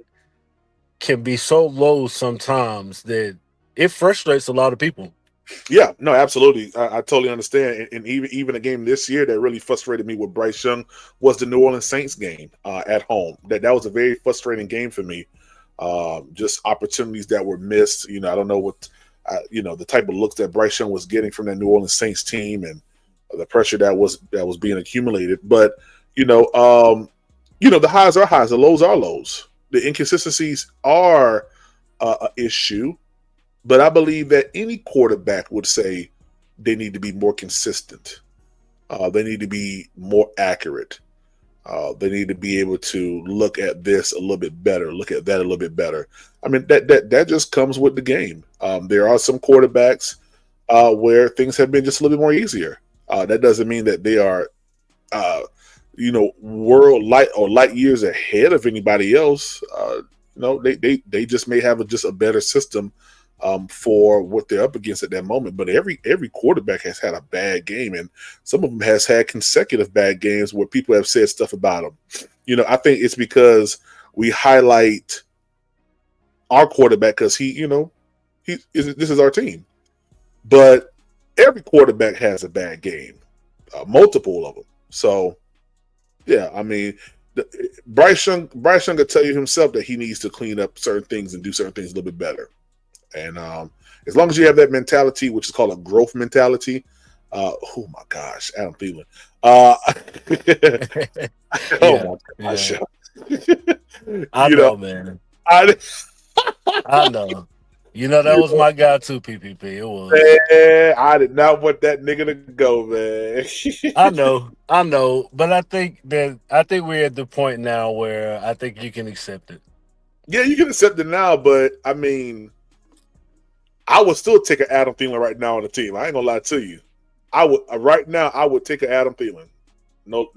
can be so low sometimes that it frustrates a lot of people. Yeah, no, absolutely. I totally understand. And even a game this year that really frustrated me with Bryce Young was the New Orleans Saints game at home. That was a very frustrating game for me. Just opportunities that were missed. I don't know what, the type of looks that Bryce Young was getting from that New Orleans Saints team and the pressure that was being accumulated. But the highs are highs, the lows are lows. The inconsistencies are an issue. But I believe that any quarterback would say they need to be more consistent. They need to be more accurate. They need to be able to look at this a little bit better, look at that a little bit better. I mean, that just comes with the game. There are some quarterbacks where things have been just a little bit more easier. That doesn't mean that they are, world light years ahead of anybody else. They just may have just a better system for what they're up against at that moment. But every quarterback has had a bad game, and some of them has had consecutive bad games where people have said stuff about them. I think it's because we highlight our quarterback because this is our team. But every quarterback has a bad game, multiple of them. So, yeah, I mean, Bryce Young will tell you himself that he needs to clean up certain things and do certain things a little bit better. And as long as you have that mentality, which is called a growth mentality, oh my gosh, Adam Thielen. Oh my gosh. I know, man. I know. That was my guy too, PPP. It was. Man, I did not want that nigga to go, man. I know. But I think we're at the point now where I think you can accept it. Yeah, you can accept it now, but I mean, I would still take an Adam Thielen right now on the team. I ain't gonna lie to you. I would right now. I would take an Adam Thielen. No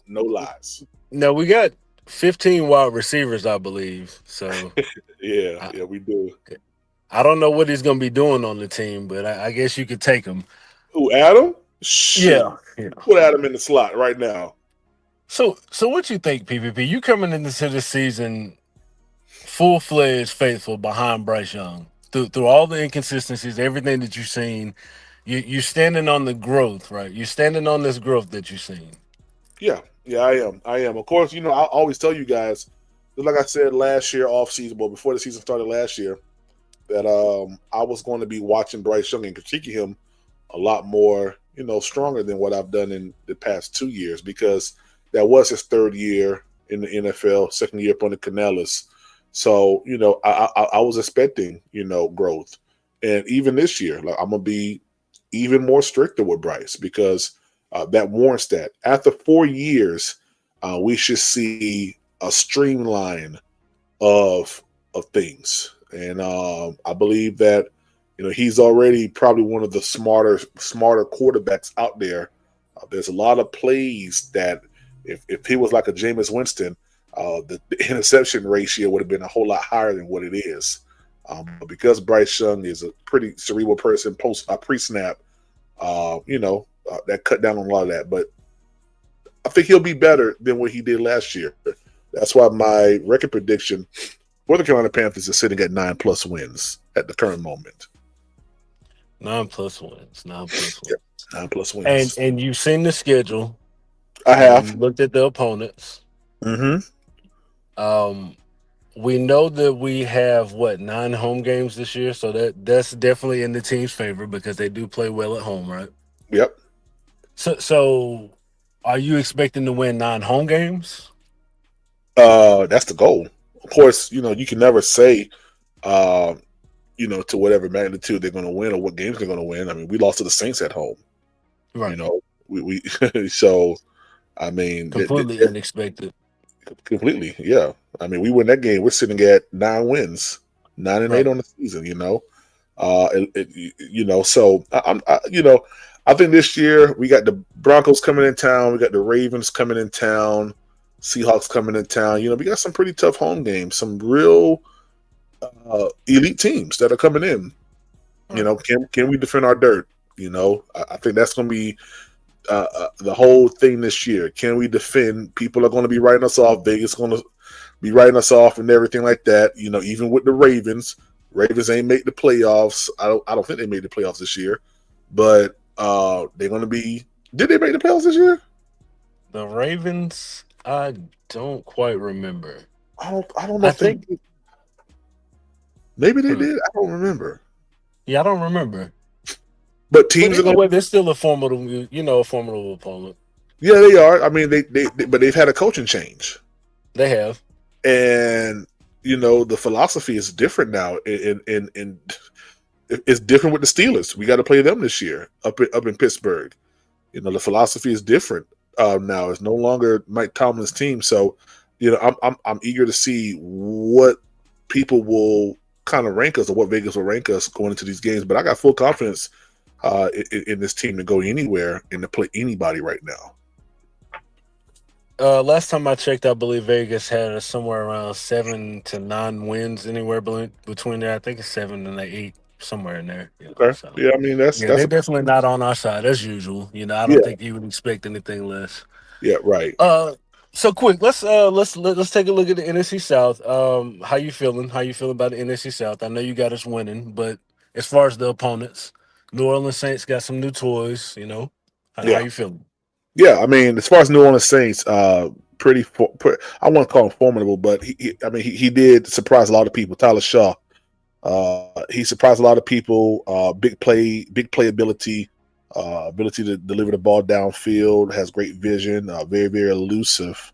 lies. No, we got 15 wide receivers, I believe. So yeah, we do. I don't know what he's gonna be doing on the team, but I guess you could take him. Who, Adam? Shoot. Yeah. Put Adam in the slot right now. So what you think, PPP? You coming into this season full-fledged faithful behind Bryce Young. Through all the inconsistencies, everything that you've seen, you're standing on the growth, right? You're standing on this growth that you've seen. Yeah, I am. Of course, I always tell you guys, just like I said last year off season, but before the season started last year, that I was going to be watching Bryce Young and critiquing him a lot more, stronger than what I've done in the past 2 years, because that was his third year in the NFL, second year up on the Canales. So, I was expecting, growth. And even this year, like, I'm going to be even more stricter with Bryce because that warrants that. After 4 years, we should see a streamline of things. And I believe that, he's already probably one of the smarter quarterbacks out there. There's a lot of plays that if he was like a Jameis Winston, the interception ratio would have been a whole lot higher than what it is. But because Bryce Young is a pretty cerebral person, pre-snap, that cut down on a lot of that. But I think he'll be better than what he did last year. That's why my record prediction for the Carolina Panthers is sitting at 9+ wins at the current moment. 9+ wins. 9+ wins. Yep, 9+ wins. And you've seen the schedule. I have. You looked at the opponents. Mm-hmm. We know that we have 9 home games this year, so that's definitely in the team's favor because they do play well at home, right? Yep. So are you expecting to win 9 home games? That's the goal. Of course, you can never say, to whatever magnitude they're going to win or what games they're going to win. I mean, we lost to the Saints at home. Right. We so, I mean, completely unexpected. Completely, yeah. I mean, we win that game. We're sitting at 9 wins, 9-8 on the season. So I think this year we got the Broncos coming in town, we got the Ravens coming in town, Seahawks coming in town. We got some pretty tough home games, some real elite teams that are coming in. Can we defend our dirt? I think that's going to be the whole thing this year. Can we defend? People are going to be writing us off. Vegas is going to be writing us off and everything like that. Even with the Ravens ain't make the playoffs. I don't think they made the playoffs this year, but they're going to be. Did they make the playoffs this year? The Ravens, I don't quite remember. I don't know. Maybe they did. I don't remember. Yeah, I don't remember. But teams are going. They're still a formidable, opponent. Yeah, they are. I mean, but they've had a coaching change. They have, and the philosophy is different now. In it's different with the Steelers. We got to play them this year up in Pittsburgh. The philosophy is different now. It's no longer Mike Tomlin's team. So, I'm eager to see what people will kind of rank us or what Vegas will rank us going into these games. But I got full confidence in this team to go anywhere and to play anybody right now. Last time I checked, I believe Vegas had somewhere around 7 to 9 wins, anywhere between there. I think it's 7 and 8, somewhere in there. Okay. So, yeah, I mean that's they're definitely not on our side as usual. I don't think you would expect anything less. Yeah, right. So quick, let's take a look at the NFC South. How you feeling? How you feeling about the NFC South? I know you got us winning, but as far as the opponents, New Orleans Saints got some new toys. How you feeling? Yeah, I mean, as far as New Orleans Saints, I won't call him formidable, but he did surprise a lot of people. Tyler Shaw, he surprised a lot of people. Big playability, ability to deliver the ball downfield, has great vision, very very elusive,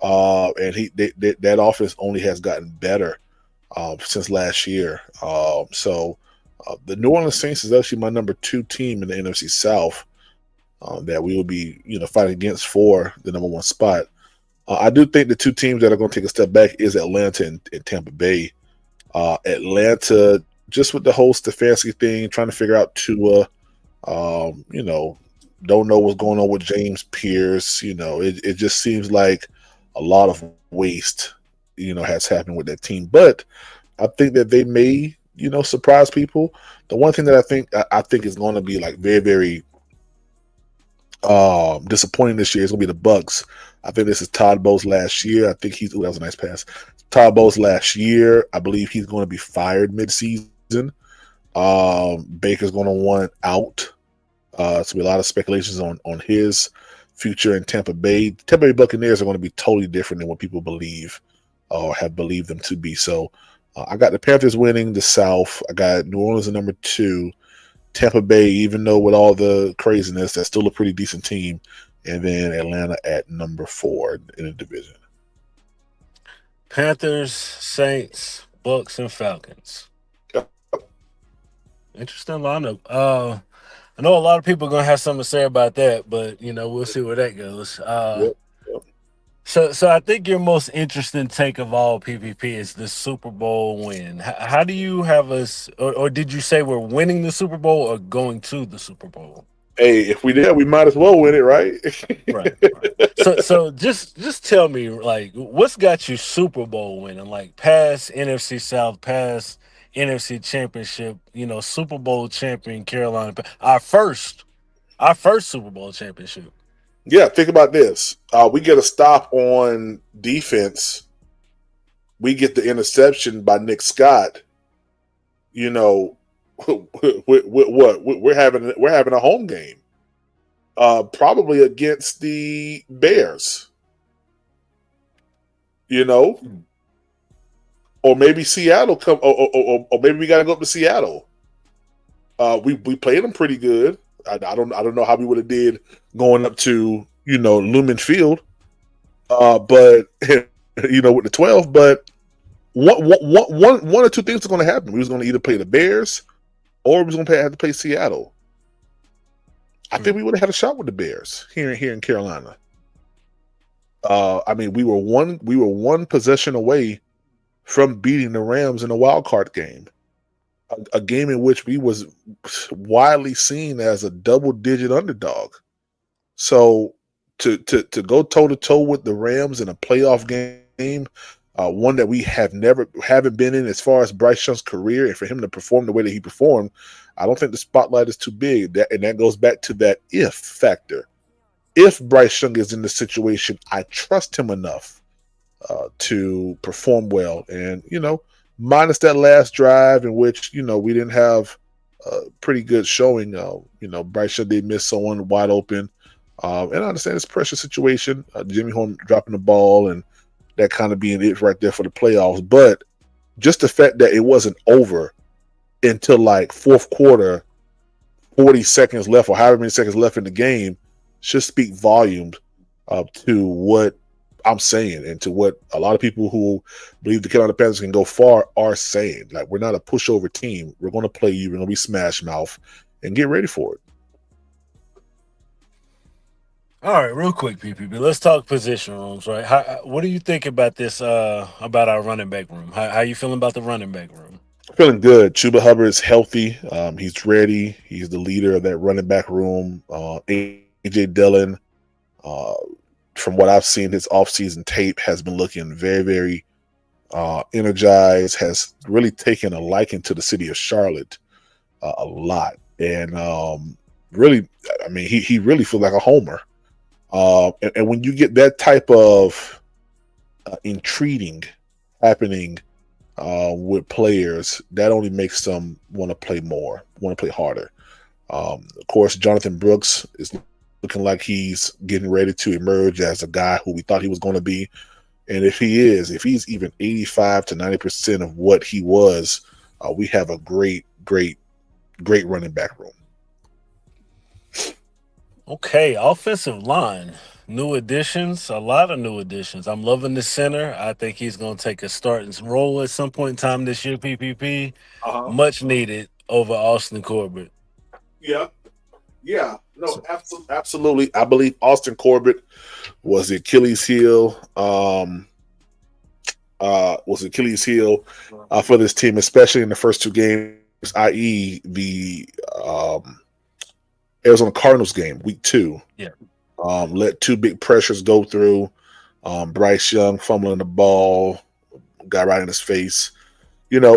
and that offense only has gotten better since last year. So the New Orleans Saints is actually my number 2 team in the NFC South. That we will be, fighting against for the number 1 spot. I do think the 2 teams that are going to take a step back is Atlanta and Tampa Bay. Atlanta, just with the whole Stefanski thing, trying to figure out Tua, don't know what's going on with James Pierce. It just seems like a lot of waste, has happened with that team. But I think that they may, surprise people. The one thing that I think is going to be like very, very disappointing this year is going to be the Bucks. I think this is Todd Bowles' last year. I think that was a nice pass. Todd Bowles' last year. I believe he's going to be fired mid-season. Baker's going to want out. So be a lot of speculations on his future in Tampa Bay. Tampa Bay Buccaneers are going to be totally different than what people believe or have believed them to be. So I got the Panthers winning the South. I got New Orleans at number 2. Tampa Bay, even though with all the craziness, that's still a pretty decent team. And then Atlanta at number 4 in the division. Panthers, Saints, Bucks, and Falcons. Yep. Interesting lineup. I know a lot of people are going to have something to say about that, but, we'll see where that goes. Yep. So I think your most interesting take of all PPP is the Super Bowl win. How do you have us, or did you say we're winning the Super Bowl or going to the Super Bowl? Hey, if we did, we might as well win it, right? Right. So just tell me, like, what's got you Super Bowl winning, like past NFC South, past NFC Championship, Super Bowl champion Carolina, our first Super Bowl championship. Yeah, think about this. We get a stop on defense. We get the interception by Nick Scott. You know, we're having a home game, probably against the Bears. Or maybe Seattle come, or maybe we got to go up to Seattle. We played them pretty good. I don't know how we would have did going up to Lumen Field, but with the 12. But one or two things are going to happen. We was going to either play the Bears, or we was going to have to play Seattle. I think we would have had a shot with the Bears here in Carolina. I mean, we were one possession away from beating the Rams in a wild card game. A game in which we was widely seen as a double-digit underdog. So to go toe-to-toe with the Rams in a playoff game, one that we haven't been in as far as Bryce Young's career, and for him to perform the way that he performed, I don't think the spotlight is too big. That goes back to that if factor. If Bryce Young is in the situation, I trust him enough to perform well. And, minus that last drive in which, we didn't have a pretty good showing. Bryce Young did miss someone wide open. And I understand it's a pressure situation. Jimmy Horn dropping the ball and that kind of being it right there for the playoffs. But just the fact that it wasn't over until like fourth quarter, 40 seconds left or however many seconds left in the game should speak volumes to what I'm saying and to what a lot of people who believe the Carolina Panthers can go far are saying. Like, we're not a pushover team. We're going to play you. We're going to be smash mouth and get ready for it. All right, real quick, PPP. Let's talk position rooms, right? What do you think about this? About our running back room? How you feeling about the running back room? Feeling good. Chuba Hubbard is healthy. He's ready. He's the leader of that running back room. AJ Dillon, from what I've seen, his offseason tape has been looking very, very energized, has really taken a liking to the city of Charlotte a lot. And really, I mean, he really feels like a homer. And when you get that type of intriguing happening with players, that only makes them want to play more, want to play harder. Of course, Jonathan Brooks is looking like he's getting ready to emerge as a guy who we thought he was going to be. And if he's even 85 to 90% of what he was, we have a great running back room. Okay, offensive line. New additions, a lot of new additions. I'm loving the center. I think he's going to take a starting role at some point in time this year, PPP. Much needed over Austin Corbett. Yeah, no, absolutely. I believe Austin Corbett was the Achilles heel. For this team, especially in the first two games, i.e., the Arizona Cardinals game, week 2. Yeah. Let two big pressures go through. Bryce Young fumbling the ball, got right in his face.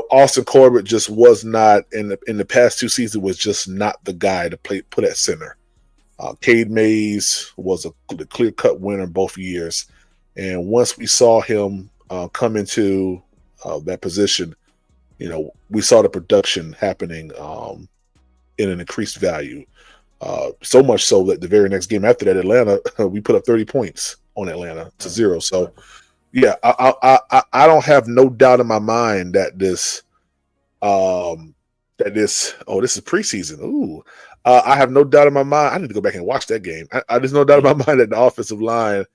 Austin Corbett just was not in the past 2 seasons was just not the guy to put at center. Cade Mays was the clear-cut winner both years, and once we saw him come into that position, we saw the production happening in an increased value. So much so that the very next game after that, Atlanta, we put up 30 points on Atlanta to 0. So. Yeah, I don't have no doubt in my mind that this this is preseason. Ooh, I have no doubt in my mind. I need to go back and watch that game. There's no doubt in my mind that the offensive line,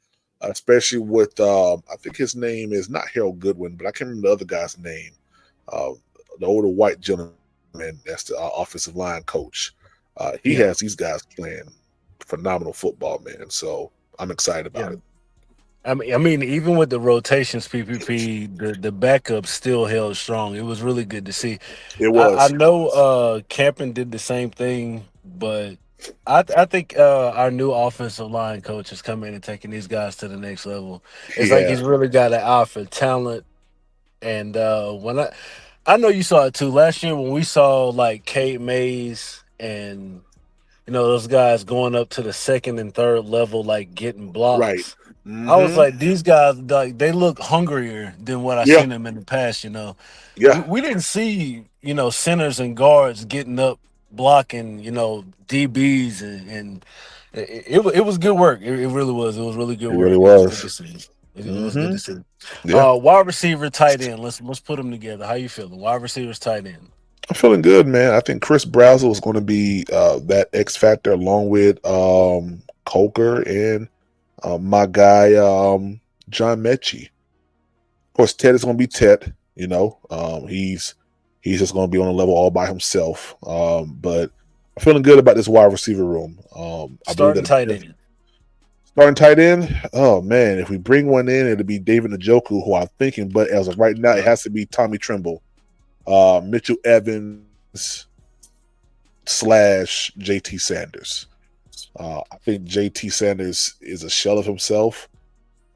especially with I think his name is not Harold Goodwin, but I can't remember the other guy's name. The older white gentleman that's the offensive line coach. He has these guys playing phenomenal football, man. So I'm excited about it. I mean, even with the rotations, PPP, the backup still held strong. It was really good to see. It was. I know Campen did the same thing, but I think our new offensive line coach is coming and taking these guys to the next level. It's like Yeah. he's really got an eye for talent. And when I know you saw it too last year when we saw like Kate Mays and those guys going up to the second and third level, like getting Right. blocks. I was Mm-hmm. like, these guys, like they look hungrier than what I Yeah. seen them in the past. Yeah. We didn't see centers and guards getting up blocking DBs and it was good work. It really was. It was really good It really work. It was good to was. see. It was good Mm-hmm. to see. Yeah. Wide receiver, tight end. Let's put them together. How you feeling? Wide receivers, tight end. I'm feeling good, man. I think Chris Brazel is going to be that X factor along with Coker and my guy John Mechie. Of course, Ted is going to be Ted. He's just going to be on a level all by himself. But I'm feeling good about this wide receiver room. I believe Starting that tight end. starting tight end. Oh man, if we bring one in, it'll be David Njoku, who I'm thinking. But as of right now, it has to be Tommy Trimble, Mitchell Evans / JT Sanders. I think JT Sanders is a shell of himself.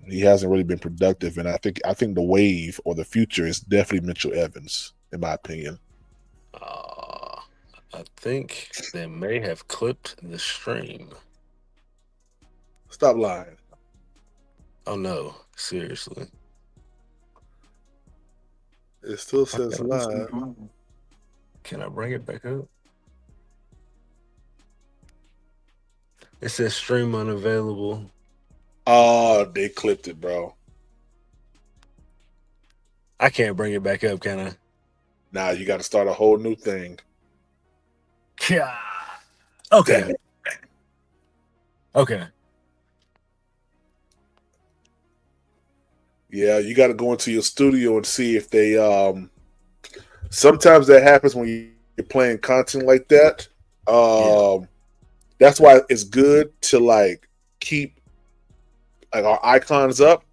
He hasn't really been productive, and I think the wave or the future is definitely Mitchell Evans, in my opinion. I think they may have clipped the stream. Stop lying. Oh no, seriously. It still says live. Can I bring it back up? It says stream unavailable. Oh, they clipped it, bro. I can't bring it back up, can I? Now you got to start a whole new thing. Yeah. Okay. Damn it. Okay. Yeah, you got to go into your studio and see if they. Sometimes that happens when you're playing content like that. That's why it's good to like keep like our icons up,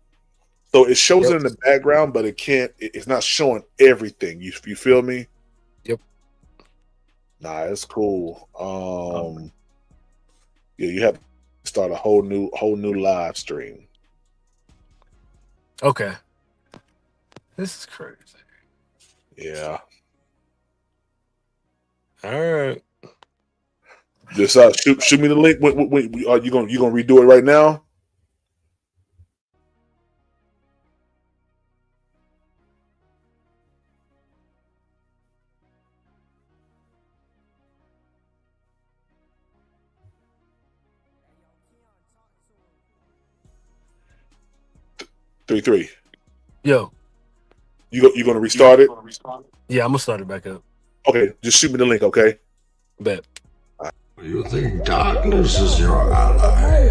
so it shows it in the background, but it can't. It's not showing everything. You feel me? Yep. Nah, it's cool. Yeah, you have to start a whole new live stream. Okay. This is crazy. Yeah. All right. Just shoot me the link. Wait, are you gonna redo it right now? Three. Yo. You gonna restart it? Yeah, I'm gonna start it back up. Okay, just shoot me the link, okay? Bet. You think darkness is your ally?